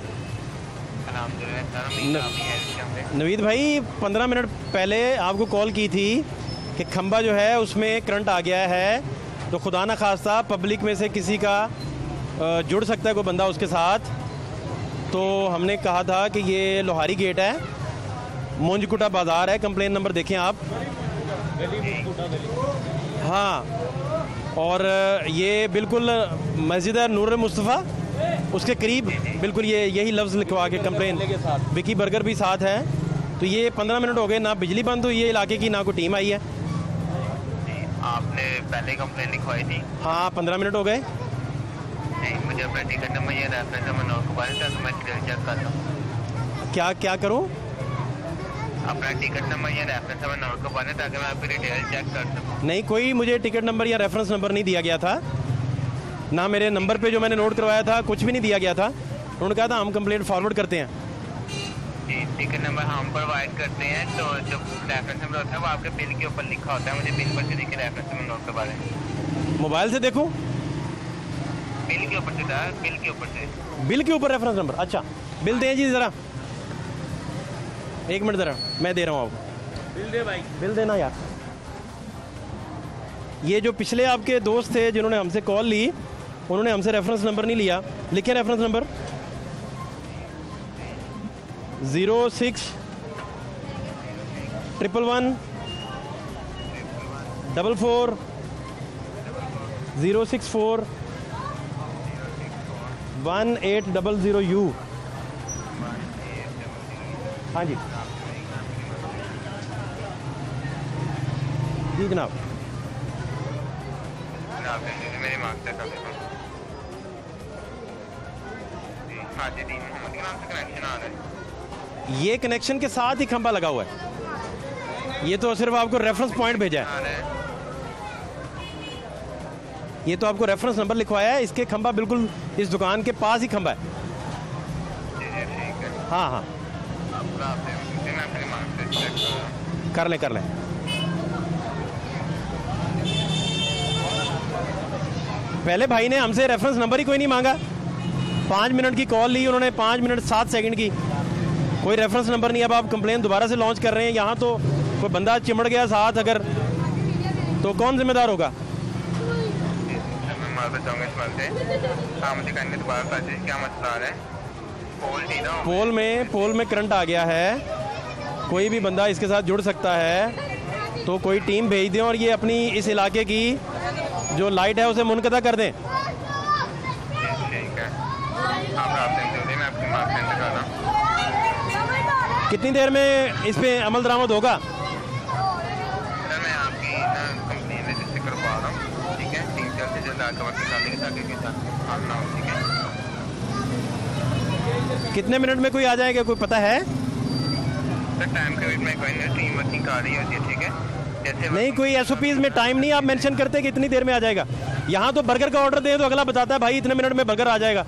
A: नवीद भाई? 15 मिनट पहले आपको कॉल की थी कि खंबा जो है उसमें करंट आ गया है, तो खुदा न खास्ता पब्लिक में से किसी का जुड़ सकता है कोई बंदा उसके साथ। तो हमने कहा था कि ये लोहारी गेट है, मुंजकुटा बाज़ार है, कंप्लेन नंबर देखें आप। हाँ, और ये बिल्कुल मस्जिद है नूर मुस्तफ़ा, उसके करीब बिल्कुल ये यही लफ्ज़ लिखवा के कंप्लेन। विकी बर्गर भी साथ है। तो ये 15 मिनट हो गए, ना बिजली बंद हुई है इलाके की, ना कोई टीम आई है।
C: आपने पहले कंप्लेन लिखवाई थी?
A: हाँ, 15 मिनट हो गए।
C: नहीं, मुझे अपना टिकट नंबर या रेफरेंस नंबर नोट करवा दें ताकि मैं डिटेल चेक कर लूँ।
A: क्या करूँ?
C: अपना टिकट नंबर या रेफरेंस नंबर नोट करवा दें ताकि मैं आपकी डिटेल चेक कर सकूँ।
A: नहीं, कोई मुझे टिकट नंबर या रेफरेंस नंबर नहीं दिया गया था, ना मेरे नंबर पे जो मैंने नोट करवाया था कुछ भी नहीं दिया गया था। उन्होंने कहा था हम कंप्लेंट फॉरवर्ड करते हैं।
C: टिकट नंबर हम प्रोवाइड करते हैं, तो जो रेफरेंस नंबर होता है वो आपके बिल के ऊपर लिखा होता है। मुझे बिल पर से देखिए रेफरेंस नंबर नोट करवा दें।
A: मोबाइल से देखूं?
C: बिल के ऊपर से था, बिल के ऊपर से।
A: बिल के ऊपर रेफरेंस नंबर? अच्छा, बिल दें जी ज़रा, एक मिनट ज़रा, मैं दे रहा हूँ आपको।
M: बिल दे भाई,
A: बिल देना यार। ये जो पिछले आपके दोस्त थे जिन्होंने हमसे कॉल ली, उन्होंने हमसे रेफरेंस नंबर नहीं लिया। लिखे रेफरेंस नंबर 061144041800U। हाँ जी जी जनाब।
C: मेरे मार्क्स चेक कर लेता हूँ। हाँ जी, डी मोहम्मद के नाम से कनेक्शन आ रहा है।
A: ये कनेक्शन के साथ ही खंबा लगा हुआ है। ये तो सिर्फ आपको रेफरेंस पॉइंट भेजा है। ये तो आपको रेफरेंस नंबर लिखवाया है। इसके खंबा बिल्कुल इस दुकान के पास ही खंबा है। हाँ हाँ, कर लें। पहले भाई ने हमसे रेफरेंस नंबर ही कोई नहीं मांगा। 5 मिनट की कॉल ली उन्होंने, 5 मिनट 7 सेकंड की, कोई रेफरेंस नंबर नहीं। अब आप कंप्लेन दोबारा से लॉन्च कर रहे हैं। यहाँ तो कोई बंदा चिमड़ गया साथ अगर, तो कौन जिम्मेदार होगा? पोल में करंट आ गया है। कोई भी बंदा इसके साथ जुड़ सकता है, तो कोई टीम भेज दें और ये अपनी इस इलाके की जो लाइट है उसे मुनक़ता कर दें। कितनी देर में इस पे अमल दरामद होगा?
C: मैं आपकी कंप्लेन रजिस्टर करवा रहा हूँ, ठीक है? टीम जल्द से जल्द आकर वक्त निकालेंगे ताकि कोई हाल ना हो, ठीक है?
A: कितने मिनट में कोई आ जाएगा, कोई पता है?
C: सर टाइम के बीच में कोई नहीं, टीम वर्किंग कर रही होती है, ठीक है? जैसे
A: नहीं, कोई SOPs में टाइम नहीं आप मेंशन करते कि इतनी देर में आ जाएगा। यहाँ तो बर्गर का ऑर्डर दें तो अगला बताता है भाई इतने मिनट में बर्गर आ जाएगा।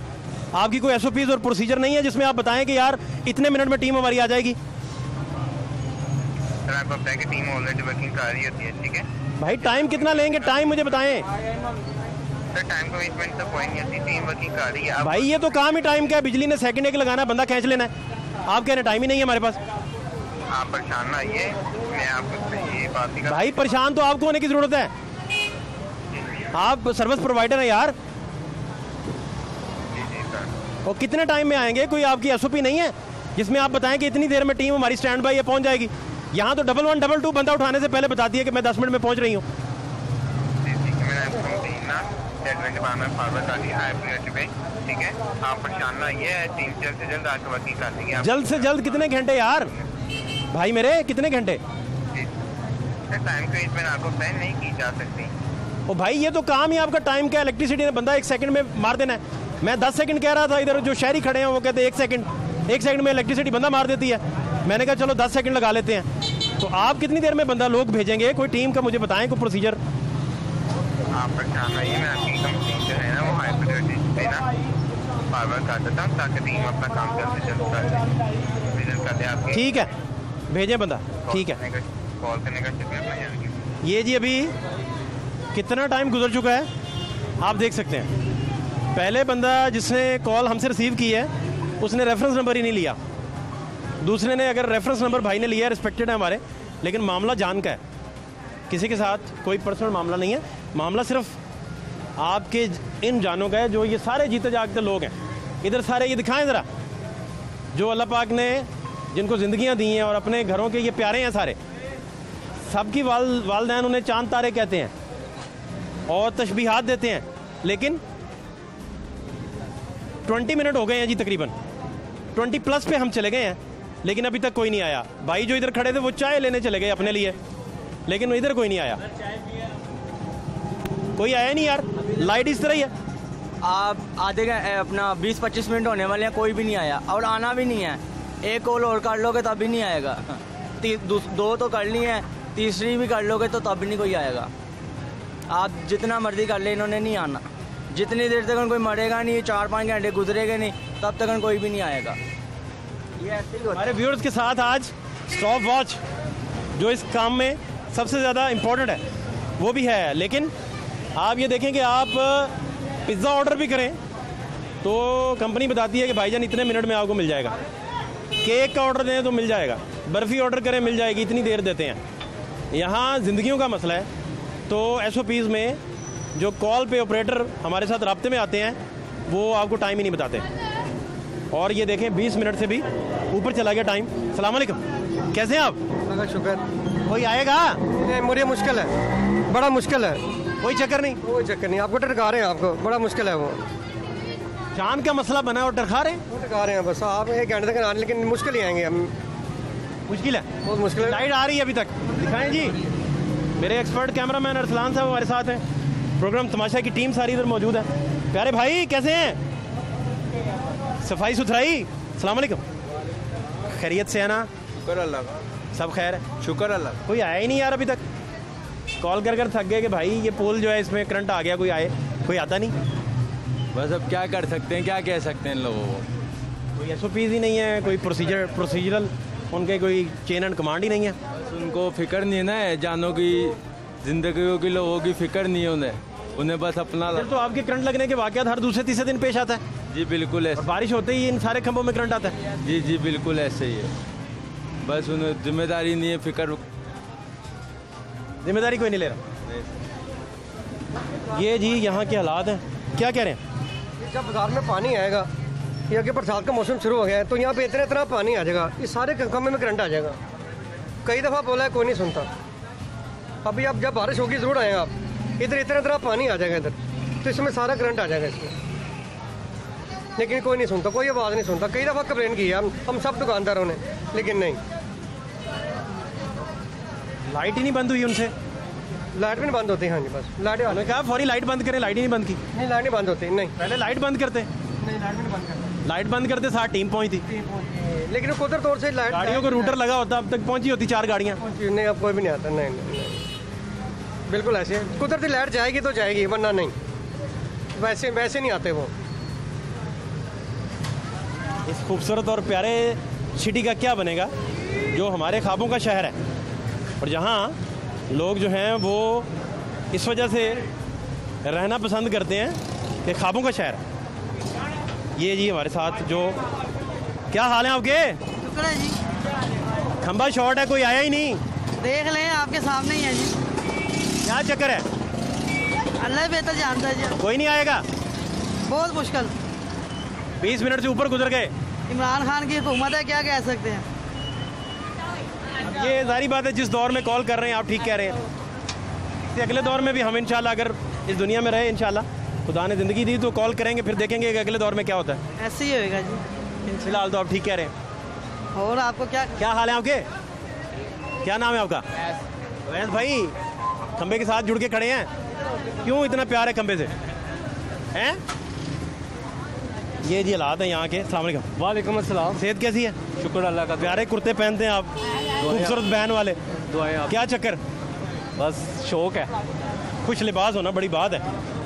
A: आपकी कोई SOPs और प्रोसीजर नहीं है जिसमें आप बताएं कि यार इतने मिनट में टीम हमारी आ जाएगी।
C: सर आपको बताएं कि टीम ऑलरेडी वर्किंग कर रही होती है, ठीक है?
A: भाई टाइम कितना लेंगे, टाइम मुझे बताएं।
C: सर टाइम को इस मिनट तक कोई नहीं होती, टीम वर्किंग कर रही है।
A: भाई ये तो काम ही टाइम का है। बिजली ने सेकंड एक लगाना, बंदा खींच लेना है। आप कह रहे टाइम ही नहीं है हमारे पास।
C: आप परेशान ना आइए, मैं आपको ये बात नहीं।
A: भाई परेशान तो आपको होने की जरूरत है, आप सर्विस प्रोवाइडर हैं यार। और कितने टाइम में आएंगे? कोई आपकी SOP नहीं है जिसमें आप बताएं कि इतनी देर में टीम हमारी स्टैंड बाई है, पहुंच जाएगी। यहाँ तो 1122 बंदा उठाने से पहले बताती है कि मैं 10 मिनट में पहुंच रही हूँ।
C: ठीक है, आप परेशान ना आइए, टीम जल्द से जल्द आकर वर्किंग कर देंगे।
A: जल्द से जल्द कितने घंटे यार? भाई मेरे कितने घंटे?
C: टाइम को इसमें आपको प्लान नहीं की जा सकती।
A: ओ भाई ये तो काम ही आपका टाइम का। इलेक्ट्रिसिटी ने बंदा 1 सेकंड में मार देना है। मैं 10 सेकंड कह रहा था, इधर जो शहरी खड़े हैं वो कहते हैं 1 सेकंड में इलेक्ट्रिसिटी बंदा मार देती है। मैंने कहा चलो 10 सेकंड लगा लेते हैं। तो आप कितनी देर में बंदा लोग भेजेंगे? कोई टीम का मुझे बताएं, कोई प्रोसीजर।
C: आप परेशान आइए, मैं आपकी कंपनी जो है ना वो हाई प्रायोरिटी पे ना फॉरवर्ड कर देता हूँ ताकि टीम अपना काम जल्द से जल्द कर दे। आपकी
A: ठीक है, भेजें बंदा। ठीक है,
C: कॉल करने का शुक्रिया।
A: ये जी अभी कितना टाइम गुजर चुका है आप देख सकते हैं। पहले बंदा जिसने कॉल हमसे रिसीव की है उसने रेफरेंस नंबर ही नहीं लिया। दूसरे ने अगर रेफरेंस नंबर भाई ने लिया, रिस्पेक्टेड है हमारे, लेकिन मामला जान का है, किसी के साथ कोई पर्सनल मामला नहीं है। मामला सिर्फ आपके इन जानों का है जो ये सारे जीते जागते लोग हैं। इधर सारे ये दिखाएं ज़रा, जो अल्लाह पाक ने जिनको ज़िंदगियाँ दी हैं और अपने घरों के ये प्यारे हैं सारे, सबकी वालदैन उन्हें चांद तारे कहते हैं और तशबीहात देते हैं। लेकिन 20 मिनट हो गए हैं जी, तकरीबन 20+ पे हम चले गए हैं, लेकिन अभी तक कोई नहीं आया। भाई जो इधर खड़े थे वो चाय लेने चले गए अपने लिए, लेकिन इधर कोई नहीं आया। कोई आया नहीं यार, लाइट इस तरह ही है।
F: आप आधे अपना 20-25 मिनट होने वाले हैं, कोई भी नहीं आया और आना भी नहीं है। एक कॉल और कर लोगे तब भी नहीं आएगा, 2 तो कर ली हैं, तीसरी भी कर लोगे तो तब भी नहीं कोई आएगा। आप जितना मर्जी कर ले, इन्होंने नहीं आना। जितनी देर तक कोई मरेगा नहीं, 4-5 घंटे गुजरेगा नहीं, तब तक कोई भी नहीं आएगा। ये ऐसे ही होता है।
A: हमारे व्यूअर्स के साथ आज स्टॉप वॉच जो इस काम में सबसे ज़्यादा इम्पोर्टेंट है वो भी है, लेकिन आप ये देखें कि आप पिज़्ज़ा ऑर्डर भी करें तो कंपनी बताती है कि भाईजान इतने मिनट में आपको मिल जाएगा। केक का ऑर्डर दें तो मिल जाएगा, बर्फ़ी ऑर्डर करें मिल जाएगी, इतनी देर देते हैं। यहाँ ज़िंदगियों का मसला है, तो SOPs में जो कॉल पे ऑपरेटर हमारे साथ राब्ते में आते हैं वो आपको टाइम ही नहीं बताते। और ये देखें 20 मिनट से भी ऊपर चला गया टाइम। सलाम अलैकुम, कैसे हैं आप?
N: शुक्र।
A: कोई आएगा?
N: मुझे मुश्किल है, बड़ा मुश्किल है।
A: कोई चक्कर नहीं,
N: कोई चक्कर नहीं, आपको टरका रहे हैं, आपको बड़ा मुश्किल है। वो
A: जान का मसला बना और टरका रहे हैं?
N: टरका रहे हैं बस, आप 1 घंटे तक आने, लेकिन मुश्किल ही आएंगे हम।
A: मुश्किल है,
N: बहुत मुश्किल है।
A: लाइट आ रही है अभी तक? दिखाएं जी। मेरे एक्सपर्ट कैमरामैन अरसलान साहब हमारे साथ हैं, प्रोग्राम तमाशा की टीम सारी इधर मौजूद है। प्यारे भाई कैसे हैं? सफाई सुथराई? सलाम अलैकुम, खैरियत से है ना?
O: शुक्र अल्लाह का,
A: सब खैर है,
O: शुक्र अल्लाह।
A: कोई आया ही नहीं यार अभी तक। कॉल कर थक गए कि भाई ये पोल जो है इसमें करंट आ गया, कोई आए, कोई आता नहीं।
O: बस अब क्या कर सकते हैं, क्या कह सकते हैं इन लोगों को।
A: कोई SOPs ही नहीं है, कोई प्रोसीजरल उनके कोई चेन एंड कमांड ही नहीं है।
O: बस उनको फिक्र नहीं है ना, जानों की, जिंदगियों की, लोगों की फिक्र नहीं है उन्हें बस अपना।
A: तो आपके करंट लगने के वाक़यात हर दूसरे तीसरे दिन पेश आता है?
O: जी बिल्कुल ऐसे।
A: बारिश होते ही इन सारे खंभों में करंट आता है?
O: जी बिल्कुल ऐसे ही है। बस उन्हें जिम्मेदारी नहीं है, फिक्र,
A: जिम्मेदारी कोई नहीं ले रहा। ये जी यहाँ के हालात हैं, क्या कह रहे हैं?
N: जब बाजार में पानी आएगा, ये आगे बरसात का मौसम शुरू हो गया है, तो यहाँ पे इतना पानी आ जाएगा, इस सारे खंभे में करंट आ जाएगा। कई दफ़ा बोला है, कोई नहीं सुनता। अभी अब जब बारिश होगी ज़रूर आएगा, आप इधर इतना पानी आ जाएगा इधर, तो इसमें सारा करंट आ जाएगा इसमें, लेकिन कोई नहीं सुनता, कोई आवाज़ नहीं सुनता। कई दफ़ा कंप्लेन की है हम सब दुकानदारों ने, लेकिन नहीं।
A: लाइट ही नहीं बंद हुई उनसे?
N: लाइट भी नहीं बंद होती। हाँ जी, बस लाइट
A: मैंने कहा फौरी लाइट बंद करें, लाइट ही नहीं बंद की।
N: नहीं, लाइट नहीं बंद होती, नहीं।
A: पहले लाइट बंद करते?
N: नहीं, लाइट भी नहीं बंद करते।
A: लाइट बंद करते साथ टीम पहुंची थी,
N: लेकिन कुदर तौर से लाइट,
A: गाड़ियों को रूटर लगा होता, अब तक पहुंची होती 4 गाड़ियाँ।
N: नहीं, अब कोई भी नहीं आता। नहीं, बिल्कुल ऐसे है। कुदरती लाइट जाएगी तो जाएगी, वरना नहीं, वैसे नहीं आते वो।
A: इस खूबसूरत और प्यारे सिटी का क्या बनेगा जो हमारे ख्वाबों का शहर है, और जहाँ लोग जो हैं वो इस वजह से रहना पसंद करते हैं कि ख्वाबों का शहर है। ये जी हमारे साथ जो, क्या हाल है आपके?
P: शुक्र है जी।
A: खंबा शॉर्ट है, कोई आया ही नहीं।
P: देख लें, आपके सामने ही है जी।
A: क्या चक्कर है?
P: अल्लाह बेहतर जानता है जी।
A: कोई नहीं आएगा?
P: बहुत मुश्किल,
A: 20 मिनट से ऊपर गुजर गए।
P: इमरान खान की हुकूमत है, क्या कह सकते हैं।
A: ये जारी बात है, जिस दौर में कॉल कर रहे हैं आप, ठीक कह रहे हैं, इससे अगले दौर में भी हम इंशाल्लाह, अगर इस दुनिया में रहे इंशाल्लाह, खुदा ने ज़िंदगी दी तो कॉल करेंगे, फिर देखेंगे कि अगले दौर में क्या होता है।
P: ऐसे ही होएगा जी।
A: फिलहाल तो आप ठीक कह रहे हैं।
P: और आपको क्या
A: हाल है आपके? क्या नाम है आपका? वैस भाई, खंबे के साथ जुड़ के खड़े हैं, क्यों इतना प्यार है खंबे से हैं? ये जी हालात है यहाँ के। अस्सलाम वालेकुम।
Q: वालेकुम अस्सलाम।
A: सेहत कैसी है?
Q: शुक्र अल्लाह का।
A: प्यारे कुर्ते पहनते हैं आप, खूबसूरत बहन वाले,
Q: दुआएं आप।
A: क्या चक्कर?
Q: बस शौक है,
A: खुश लिबास होना बड़ी बात है।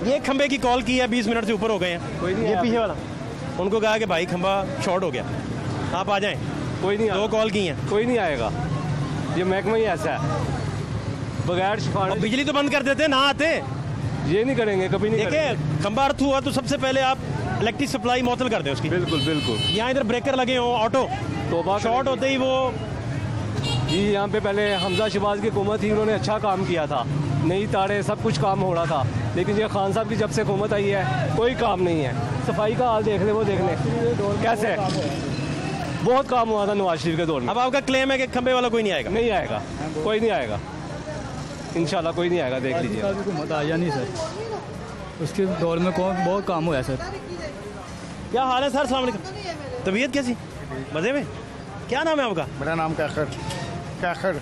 A: ये खंबे की कॉल की है, 20 मिनट से ऊपर हो गए हैं।
Q: कोई नहीं,
A: ये पीछे वाला, उनको कहा कि भाई खंबा शॉर्ट हो गया, आप आ जाएं।
Q: कोई नहीं,
A: 2 कॉल की हैं,
Q: कोई नहीं आएगा। ये महकमा ही ऐसा है, बगैर सिफारिश।
A: बिजली तो बंद कर देते, ना आते।
Q: ये नहीं करेंगे, कभी नहीं
A: देखिए, खंबा अर्थ हुआ तो सबसे पहले आप इलेक्ट्रिक सप्लाई मुअत्तल कर दें उसकी।
Q: बिल्कुल बिल्कुल।
A: यहाँ इधर ब्रेकर लगे हों, ऑटो
Q: तो
A: शॉर्ट होते ही वो।
Q: जी यहाँ पे पहले हमजा शहबाज की हुकूमत थी, उन्होंने अच्छा काम किया था, नई तारे सब कुछ काम हो रहा था, लेकिन ये खान साहब की जब से हुकूमत आई है कोई काम नहीं है। सफाई का हाल देख ले, वो देख ले कैसे है, बहुत काम हुआ था नवाज शरीफ के दौर में।
A: अब आपका क्लेम है कि खंबे वाला कोई नहीं आएगा?
Q: नहीं आएगा, कोई नहीं आएगा, इंशाल्लाह कोई नहीं आएगा, देख लीजिए।
K: हुकूमत आया नहीं सर, उसके दौर में बहुत काम हुआ है सर।
A: क्या हाल है सर? अस्सलाम वालेकुम। तबीयत कैसी? मज़े में? क्या नाम है आपका?
I: मेरा नाम कैखर।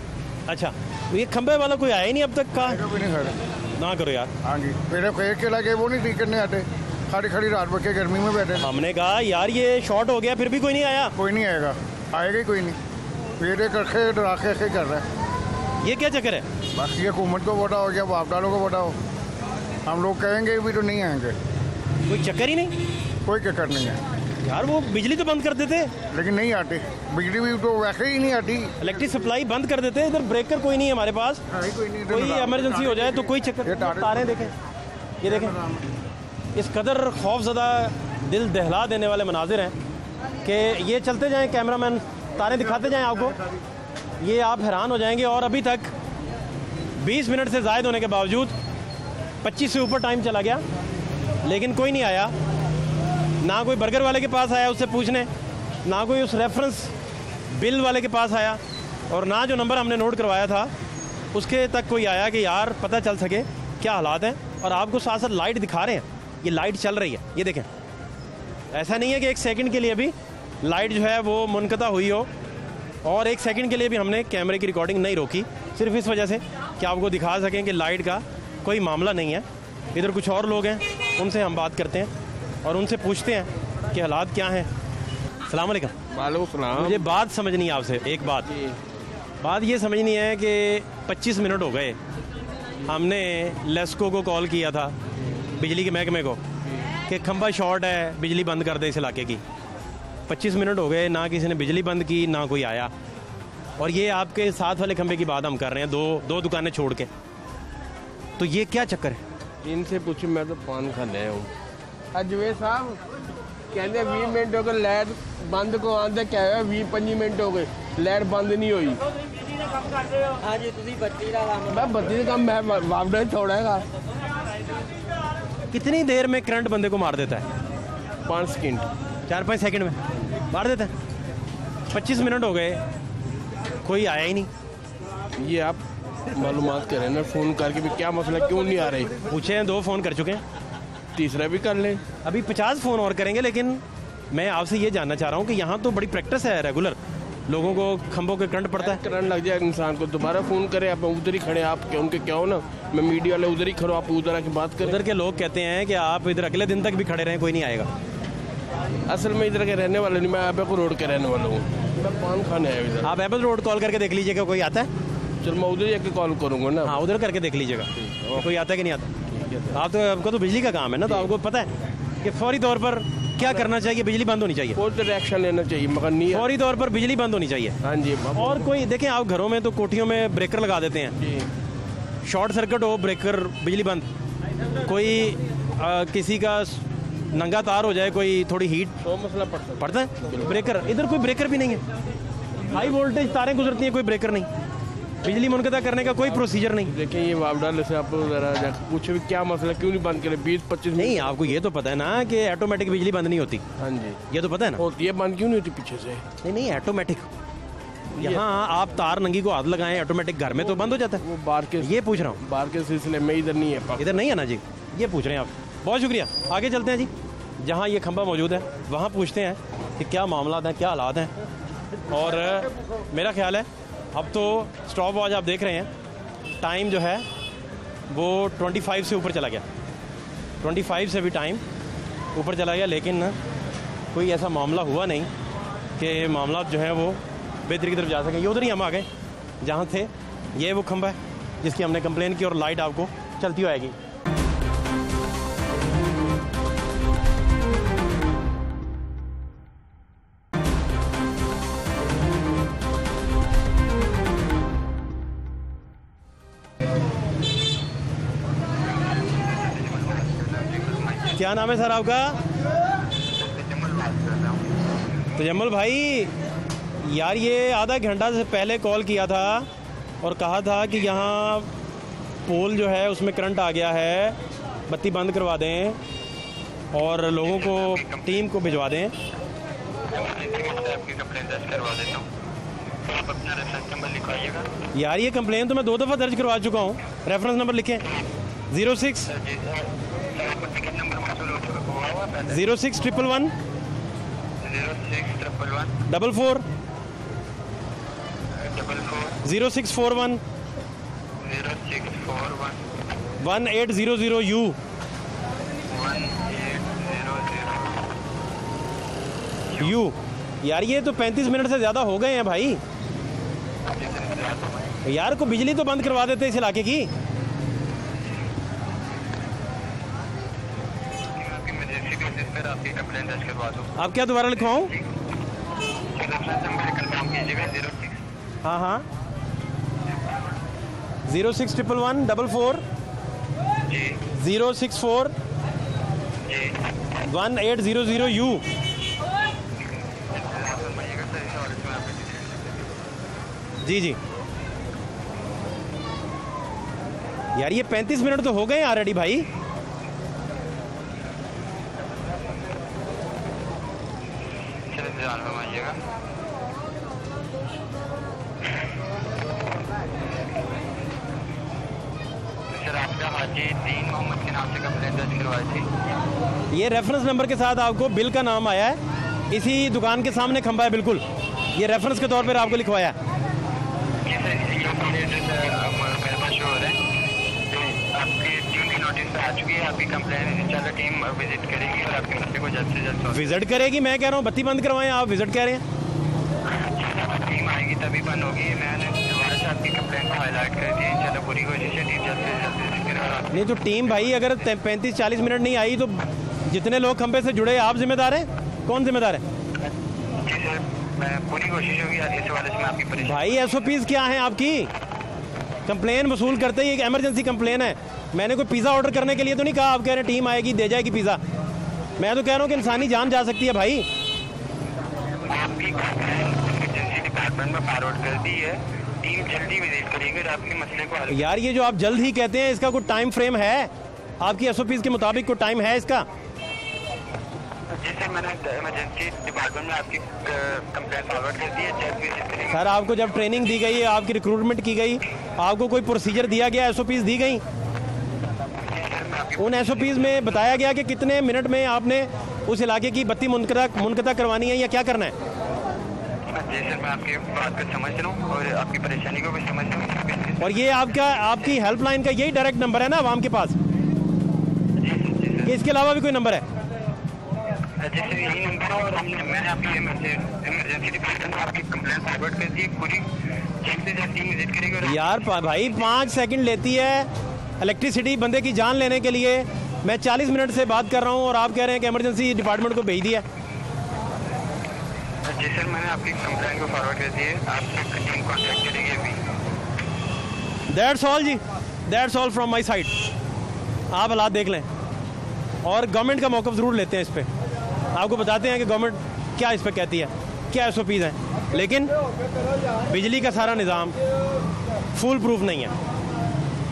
A: अच्छा, ये खंबे वाला कोई आया ही नहीं अब तक? कहा
I: कोई नहीं खड़ा
A: ना करो यार।
I: हाँ जी, मेरे एक के लगे वो नहीं ठीक करने आते,
R: खड़ी खड़ी रात भर के गर्मी में बैठे।
A: हमने कहा यार ये शॉर्ट हो गया, फिर भी कोई नहीं आया।
R: कोई नहीं आएगा, आएगा ही कोई नहीं। फिर एक रखे डराके कर रहा है।
A: ये क्या चक्कर है?
R: बाकी हुकूमत को बताओ या बाप डालो को बताओ, हम लोग कहेंगे भी तो नहीं आएंगे।
A: कोई चक्कर ही नहीं,
R: कोई चक्कर नहीं है
A: यार। वो बिजली तो बंद कर देते,
R: लेकिन नहीं आती बिजली भी, तो वैसे ही नहीं आती।
A: इलेक्ट्रिक सप्लाई बंद कर देते। इधर ब्रेकर कोई नहीं है हमारे पास, कोई इमरजेंसी हो जाए तो कोई चक्कर। तारे देखें, ये देखें, इस कदर खौफजदा दिल दहला देने वाले मनाजिर हैं कि ये चलते जाएं कैमरामैन, तारे दिखाते जाएं आपको, ये आप हैरान हो जाएंगे। और अभी तक 20 मिनट से ज़ायद होने के बावजूद 25 से ऊपर टाइम चला गया, लेकिन कोई नहीं आया। ना कोई बर्गर वाले के पास आया उससे पूछने, ना कोई उस रेफरेंस बिल वाले के पास आया, और ना जो नंबर हमने नोट करवाया था उसके तक कोई आया कि यार पता चल सके क्या हालात हैं। और आपको साथ साथ लाइट दिखा रहे हैं, ये लाइट चल रही है, ये देखें। ऐसा नहीं है कि 1 सेकंड के लिए भी लाइट जो है वो मुनक़ता हुई हो, और 1 सेकंड के लिए भी हमने कैमरे की रिकॉर्डिंग नहीं रोकी, सिर्फ इस वजह से कि आपको दिखा सकें कि लाइट का कोई मामला नहीं है। इधर कुछ और लोग हैं, उनसे हम बात करते हैं और उनसे पूछते हैं कि हालात क्या हैं। अस्सलाम वालेकुम।
S: वालेकुम सलाम।
A: मुझे बात समझनी है आपसे, एक बात ये समझनी है कि 25 मिनट हो गए, हमने लेस्को को कॉल किया था, बिजली के महकमे को, कि खंभा शॉर्ट है, बिजली बंद कर दे इस इलाके की। 25 मिनट हो गए, ना किसी ने बिजली बंद की, ना कोई आया। और ये आपके साथ वाले खंभे की बात हम कर रहे हैं, दो दुकानें छोड़ के। तो ये क्या चक्कर है?
S: इनसे पूछो, मैं तो पान खा रहा हूँ। अजमेर साहब कहते 20 मिनट हो गए लाइट बंद को आते, क्या है 20-25 मिनट हो गए लाइट बंद नहीं हुई।
L: हाँ जी, तुम बत्ती का
S: मैं बत्ती का काम मैं वापस छोड़ेगा।
A: कितनी देर में करंट बंदे को मार देता है?
S: 5 सेकंड,
A: 4-5 सेकंड में मार देता है। 25 मिनट हो गए, कोई आया ही नहीं।
S: ये आप मालूमात करें ना, फ़ोन करके भी क्या मसला, क्यों नहीं आ रही?
A: पूछे हैं, 2 फ़ोन कर चुके हैं,
S: तीसरा भी कर लें।
A: अभी 50 फ़ोन और करेंगे। लेकिन मैं आपसे ये जानना चाह रहा हूँ कि यहाँ तो बड़ी प्रैक्टिस है, रेगुलर लोगों को खंभों के करंट पड़ता है।
S: करंट लग जाए इंसान को, दोबारा फ़ोन करें, आप उधर ही खड़े, आप क्या उनके क्या हो ना, मैं मीडिया वाले उधर ही खड़ो, आप उधर आके बात करें।
A: उधर के लोग कहते हैं कि आप इधर अगले दिन तक भी खड़े रहें, कोई नहीं आएगा।
S: असल में इधर के रहने वाले नहीं, मैं एपल रोड के रहने वाला हूँ, मैं पान खाने आया इधर।
A: आप एपल रोड कॉल करके देख लीजिएगा कोई आता है।
S: चल मैं उधर जाके कॉल करूँगा ना।
A: हाँ, उधर करके देख लीजिएगा कोई आता है कि नहीं आता। आपका तो बिजली का काम है ना, तो आपको पता है कि फौरी तौर पर क्या करना चाहिए, बिजली बंद होनी चाहिए,
S: कोई एक्शन लेना चाहिए, मगर नहीं
A: फौरी तौर पर बिजली बंद होनी चाहिए।
S: हाँ जी।
A: और कोई देखें, आप घरों में तो कोठियों में ब्रेकर लगा देते हैं, शॉर्ट सर्किट हो, ब्रेकर बिजली बंद, कोई किसी का नंगा तार हो जाए, कोई थोड़ी हीट,
S: तो मसला
A: पड़ता है। ब्रेकर, इधर कोई ब्रेकर भी नहीं है, हाई वोल्टेज तारें गुजरती हैं, कोई ब्रेकर नहीं, बिजली मुनक़ता करने का कोई प्रोसीजर नहीं।
S: देखिए ये वापडाल से आप जरा पूछे भी क्या मसला, क्यों नहीं बंद करे 20-25
A: नहीं, आपको ये तो पता है ना कि ऑटोमेटिक बिजली बंद नहीं होती।
S: हाँ जी,
A: ये तो पता है ना।
S: होती है, बंद क्यों नहीं होती पीछे से?
A: नहीं, ऑटोमेटिक। यहाँ आप तार नंगी को हाथ लगाएं, ऑटोमेटिक घर में तो बंद हो जाता है।
S: वो बाहर के,
A: ये पूछ रहा हूँ,
S: बाहर के सिलसिले में इधर नहीं है,
A: इधर नहीं है ना जी, ये पूछ रहे हैं आप। बहुत शुक्रिया, आगे चलते हैं जी, जहाँ ये खंभा मौजूद है वहाँ पूछते हैं कि क्या मामला हैं, क्या हालात हैं। और मेरा ख्याल है अब तो स्टॉप वॉच आप देख रहे हैं, टाइम जो है वो 25 से ऊपर चला गया, 25 से भी टाइम ऊपर चला गया, लेकिन कोई ऐसा मामला हुआ नहीं कि मामला जो है वो बेहतरी की तरफ जा सकें। ये उधर ही हम आ गए जहाँ थे, ये वो खंभा है जिसकी हमने कंप्लेन की, और लाइट आपको चलती हुई आएगी। क्या नाम है सर आपका? तजम्मुल भाई, यार ये आधा घंटा से पहले कॉल किया था और कहा था कि यहाँ पोल जो है उसमें करंट आ गया है, बत्ती बंद करवा दें और लोगों को, टीम को भिजवा दें। यार ये कंप्लेन तो मैं 2 दफ़ा दर्ज करवा चुका हूँ, रेफरेंस नंबर लिखें 06 06111 44 0641 1800U यू। यार ये तो 35 मिनट से ज़्यादा हो गए हैं भाई। यार को बिजली तो बंद करवा देते इस इलाके की। आप क्या दोबारा लिखवाऊँ? हाँ हाँ 0611 064 1800 U। जी जी यार ये 35 मिनट तो हो गए ऑलरेडी भाई।
C: सर आपका हाजी दीन मोहम्मद के नाम से कंप्लेंट दर्ज करवाई थी।
A: ये रेफरेंस नंबर के साथ आपको बिल का नाम आया है। इसी दुकान के सामने खंबा है बिल्कुल। ये रेफरेंस के तौर पर आपको लिखवाया है।
C: आपकी कंप्लेंट इंशाल्लाह टीम विजिट करेगी और आपके मसले को जल्द से जल्द
A: विजिट करेगी। मैं कह रहा हूँ बत्ती बंद करवाएं, आप विजिट कह रहे हैं।
C: टीम आएगी तभी बंद होगी। मैंने दोबारा से आपकी कंप्लेंट को हाईलाइट कर दी। इंशाल्लाह पूरी कोशिश है टीम जल्द से जल्द विजिट करेगा।
A: नहीं तो टीम भाई अगर 35-40 मिनट नहीं आई तो जितने लोग खंबे से जुड़े आप जिम्मेदार हैं? कौन जिम्मेदार है?
C: जी सर मैं पूरी कोशिश होगी इस हवाले से मैं आपकी परेशानी।
A: भाई SOPs क्या हैं आपकी? कंप्लेन वसूल करते ही एक इमरजेंसी कंप्लेन है। मैंने कोई पिज़्ज़ा ऑर्डर करने के लिए तो नहीं कहा। आप कह रहे हैं टीम आएगी दे जाएगी पिज़्ज़ा। मैं तो कह रहा हूँ कि इंसानी जान जा सकती है भाई।
C: आपकी इमरजेंसी डिपार्टमेंट में फॉरवर्ड कर दी है। टीम जल्दी विजिट करेगी और आपके मसले को हल।
A: यार ये जो आप जल्द ही कहते हैं इसका कोई टाइम फ्रेम है? आपकी SOPs के मुताबिक कोई टाइम है इसका?
C: जी सर मैंने इमरजेंसी डिपार्टमेंट में आपकी कंप्लेंट फॉरवर्ड कर दी है। जल्द विजिट करेगी।
A: सर आपको जब ट्रेनिंग दी गई है, आपकी रिक्रूटमेंट की गई, आपको कोई प्रोसीजर दिया गया, SOPs दी गई? उन SOPs में बताया गया कि कितने मिनट में आपने उस इलाके की बत्ती मुनक़ता करवानी है या क्या करना है?
C: जी सर मैं आपकी बात को समझ रहा हूँ और आपकी परेशानी को भी समझ रहा हूँ।
A: और ये आपकी हेल्पलाइन का यही डायरेक्ट नंबर है ना आवाम के पास? कि इसके अलावा भी कोई नंबर है?
C: जी सर यही नंबर है और मैंने आपकी इमरजेंसी डिपार्टमेंट में आपकी कंप्लेंट फॉरवर्ड कर दी। पूरी जल्द से जल्द टीम विजिट करेगी।
A: यार भाई 5 सेकंड लेती है इलेक्ट्रिसिटी बंदे की जान लेने के लिए। मैं 40 मिनट से बात कर रहा हूँ और आप कह रहे हैं कि इमरजेंसी डिपार्टमेंट को भेज दिया।
C: जी सर मैंने आपकी कंप्लेंट को फॉरवर्ड कर दी है। आपसे टीम कॉन्टैक्ट करेगी अभी।
A: That's all ji, that's all from my side. आप हालात देख लें और गवर्नमेंट का मौक़िफ़ ज़रूर लेते हैं इस पर। आपको बताते हैं कि गवर्नमेंट क्या इस पर कहती है, क्या SOPs हैं। लेकिन बिजली का सारा निज़ाम फुल प्रूफ नहीं है।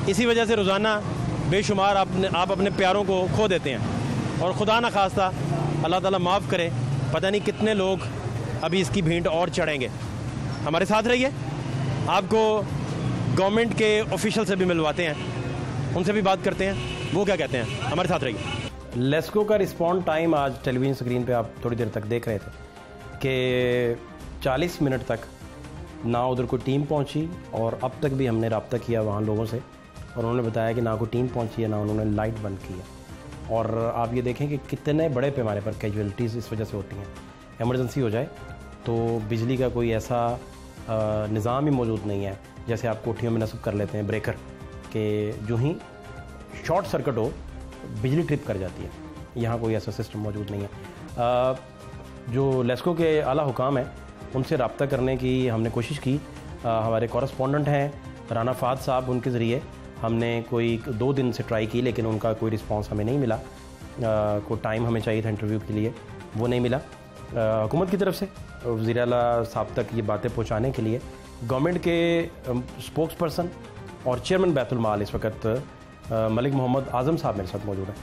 A: इसी वजह से रोज़ाना बेशुमार आप अपने प्यारों को खो देते हैं। और खुदा न खास्ता अल्लाह ताला माफ़ करे, पता नहीं कितने लोग अभी इसकी भीड़ और चढ़ेंगे। हमारे साथ रहिए, आपको गवर्नमेंट के ऑफिशियल से भी मिलवाते हैं, उनसे भी बात करते हैं वो क्या कहते हैं। हमारे साथ रहिए। लेस्को का रिस्पॉन्ड टाइम आज टेलीविज़न स्क्रीन पे आप थोड़ी देर तक देख रहे थे कि 40 मिनट तक ना उधर कोई टीम पहुंची और अब तक भी हमने रब्ता किया वहाँ लोगों से और उन्होंने बताया कि ना कोई टीम पहुंची है ना उन्होंने लाइट बंद की है। और आप ये देखें कि कितने बड़े पैमाने पर कैजुअलिटीज़ इस वजह से होती हैं। इमरजेंसी हो जाए तो बिजली का कोई ऐसा निज़ाम ही मौजूद नहीं है। जैसे आप कोठियों में नस्ब कर लेते हैं ब्रेकर कि जो ही शॉर्ट सर्किट हो बिजली ट्रिप कर जाती है। यहाँ कोई ऐसा सिस्टम मौजूद नहीं है। जो लेस्को के आला हुकाम हैं उनसे रब्ता करने की हमने कोशिश की। हमारे कॉरेस्पॉन्डेंट हैं राना फाद साहब, उनके ज़रिए हमने कोई 2 दिन से ट्राई की लेकिन उनका कोई रिस्पांस हमें नहीं मिला। कोई टाइम हमें चाहिए था इंटरव्यू के लिए, वो नहीं मिला। हुकूमत की तरफ से वज़ीर आला साहब तक ये बातें पहुँचाने के लिए गवर्नमेंट के स्पोक्स पर्सन और चेयरमैन बैतुल माल इस वक्त मलिक मोहम्मद आज़म साहब मेरे साथ मौजूद हैं।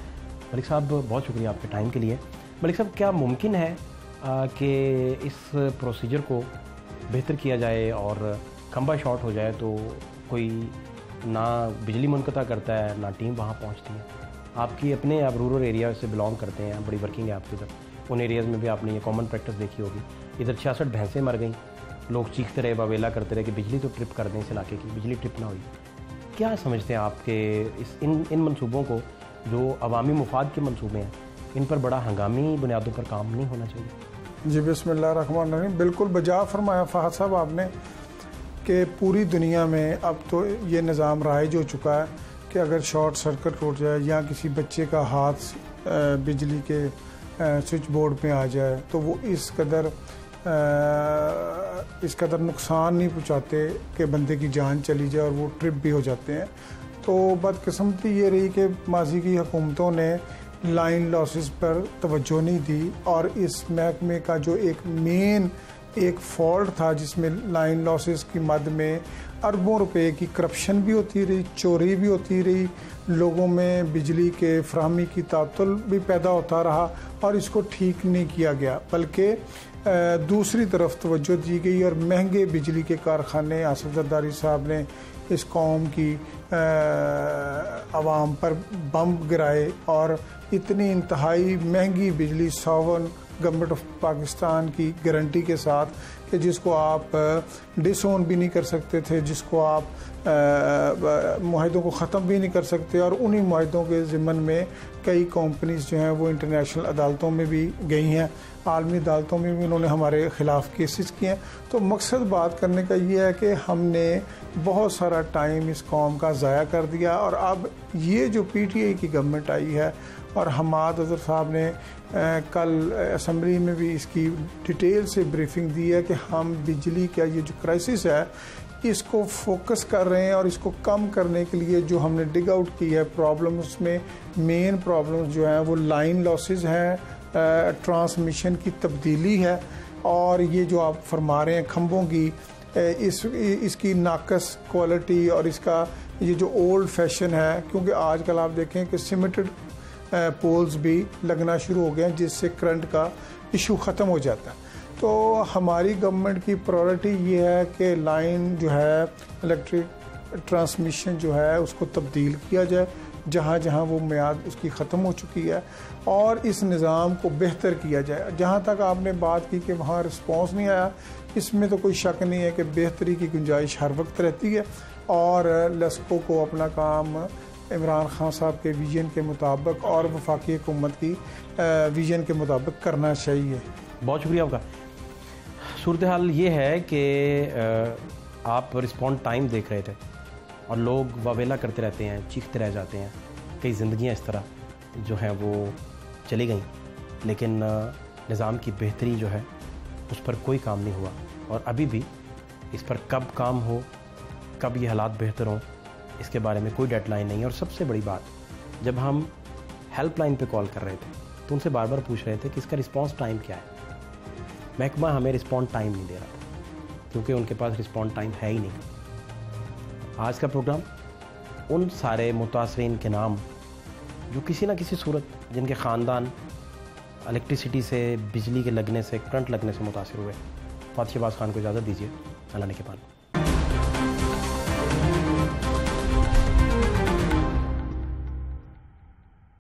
A: मलिक साहब बहुत शुक्रिया आपके टाइम के लिए। मलिक साहब क्या मुमकिन है कि इस प्रोसीजर को बेहतर किया जाए और खंबा शॉर्ट हो जाए तो कोई ना बिजली मुनक़ता करता है ना टीम वहाँ पहुँचती है? आपकी अपने आप रूरल एरिया से बिलोंग करते हैं, बड़ी वर्किंग है आपकी उधर, उन एरियाज़ में भी आपने ये कॉमन प्रैक्टिस देखी होगी। इधर 66 भैंसें मर गई, लोग चीखते रहे, बावेला करते रहे कि बिजली तो ट्रिप कर दें इस इलाके की, बिजली ट्रिप ना हुई। क्या समझते हैं आपके इन मंसूबों को जो अवामी मुफाद के मंसूबे हैं, इन पर बड़ा हंगामी बुनियादों पर काम नहीं होना चाहिए?
T: जी बिस्मिल्लाहिर्रहमानिर्रहीम। बिल्कुल बजा फरमाया फ़हद साहब आपने कि पूरी दुनिया में अब तो ये निज़ाम राइज हो चुका है कि अगर शॉर्ट सर्किट हो जाए या किसी बच्चे का हाथ बिजली के स्विच बोर्ड पे आ जाए तो वो इस कदर नुकसान नहीं पहुँचाते कि बंदे की जान चली जाए और वो ट्रिप भी हो जाते हैं। तो बदकिस्मती ये रही कि माजी की हुकूमतों ने लाइन लॉसेस पर तवज्जो नहीं दी और इस महकमे का जो एक फॉल्ट था जिसमें लाइन लॉसेस की मद में अरबों रुपए की करप्शन भी होती रही, चोरी भी होती रही, लोगों में बिजली के फराहमी की तातुल भी पैदा होता रहा और इसको ठीक नहीं किया गया, बल्कि दूसरी तरफ तवज्जो दी गई और महंगे बिजली के कारखाने आसिफ जरदारी साहब ने इस कौम की आवाम पर बम गिराए और इतनी इंतहाई महंगी बिजली सॉवरेन गवर्नमेंट ऑफ पाकिस्तान की गारंटी के साथ कि जिसको आप डिसओन भी नहीं कर सकते थे, जिसको आप मुआहदों को ख़त्म भी नहीं कर सकते, और उन्हीं मुआहदों के ज़िम्मन में कई कंपनीज जो हैं वो इंटरनेशनल अदालतों में भी गई हैं, आलमी अदालतों में भी उन्होंने हमारे ख़िलाफ़ केसेस किए हैं। तो मकसद बात करने का ये है कि हमने बहुत सारा टाइम इस कौम का ज़ाया कर दिया और अब ये जो PTI की गवर्नमेंट आई है और हमाद अज़हर साहब ने कल असम्बली में भी इसकी डिटेल से ब्रीफिंग दी है कि हम बिजली का ये जो क्राइसिस है इसको फोकस कर रहे हैं और इसको कम करने के लिए जो हमने डिग आउट की है प्रॉब्लम, उसमें मेन प्रॉब्लम जो हैं वो लाइन लॉसेस हैं, ट्रांसमिशन की तब्दीली है और ये जो आप फरमा रहे हैं खंभों की इसकी नाकस क्वालिटी और इसका ये जो ओल्ड फैशन है, क्योंकि आजकल आप देखें कि सीमेंटेड पोल्स भी लगना शुरू हो गए हैं जिससे करंट का इशू ख़त्म हो जाता है। तो हमारी गवर्नमेंट की प्रायोरिटी ये है कि लाइन जो है इलेक्ट्रिक ट्रांसमिशन जो है उसको तब्दील किया जाए जहाँ जहाँ वो मियाद उसकी ख़त्म हो चुकी है और इस निज़ाम को बेहतर किया जाए। जहाँ तक आपने बात की कि वहाँ रिस्पॉन्स नहीं आया, इसमें तो कोई शक नहीं है कि बेहतरी की गुंजाइश हर वक्त रहती है और लस्को को अपना काम इमरान खान साहब के विजन के मुताबिक और वफाकी हुकूमत की विजन के मुताबिक करना चाहिए।
A: बहुत शुक्रिया आपका। सूरत हाल ये है कि आप रिस्पॉन्ड टाइम देख रहे थे और लोग वावेला करते रहते हैं, चीखते रह जाते हैं, कई ज़िंदगियाँ इस तरह जो हैं वो चली गई, लेकिन निज़ाम की बेहतरी जो है उस पर कोई काम नहीं हुआ और अभी भी इस पर कब काम हो, कब ये हालात बेहतर हों, इसके बारे में कोई डेडलाइन नहीं है। और सबसे बड़ी बात, जब हम हेल्पलाइन पे कॉल कर रहे थे तो उनसे बार बार पूछ रहे थे कि इसका रिस्पॉन्स टाइम क्या है। महकमा हमें रिस्पॉन्स टाइम नहीं दे रहा था क्योंकि उनके पास रिस्पॉन्स टाइम है ही नहीं। आज का प्रोग्राम उन सारे मुतासरीन के नाम जो किसी ना किसी सूरत जिनके ख़ानदान इलेक्ट्रिसिटी से, बिजली के लगने से, करंट लगने से मुतासर हुए। फ़ातिह शहबाज खान को इजाज़त दीजिए। अल्लाह ने के पान।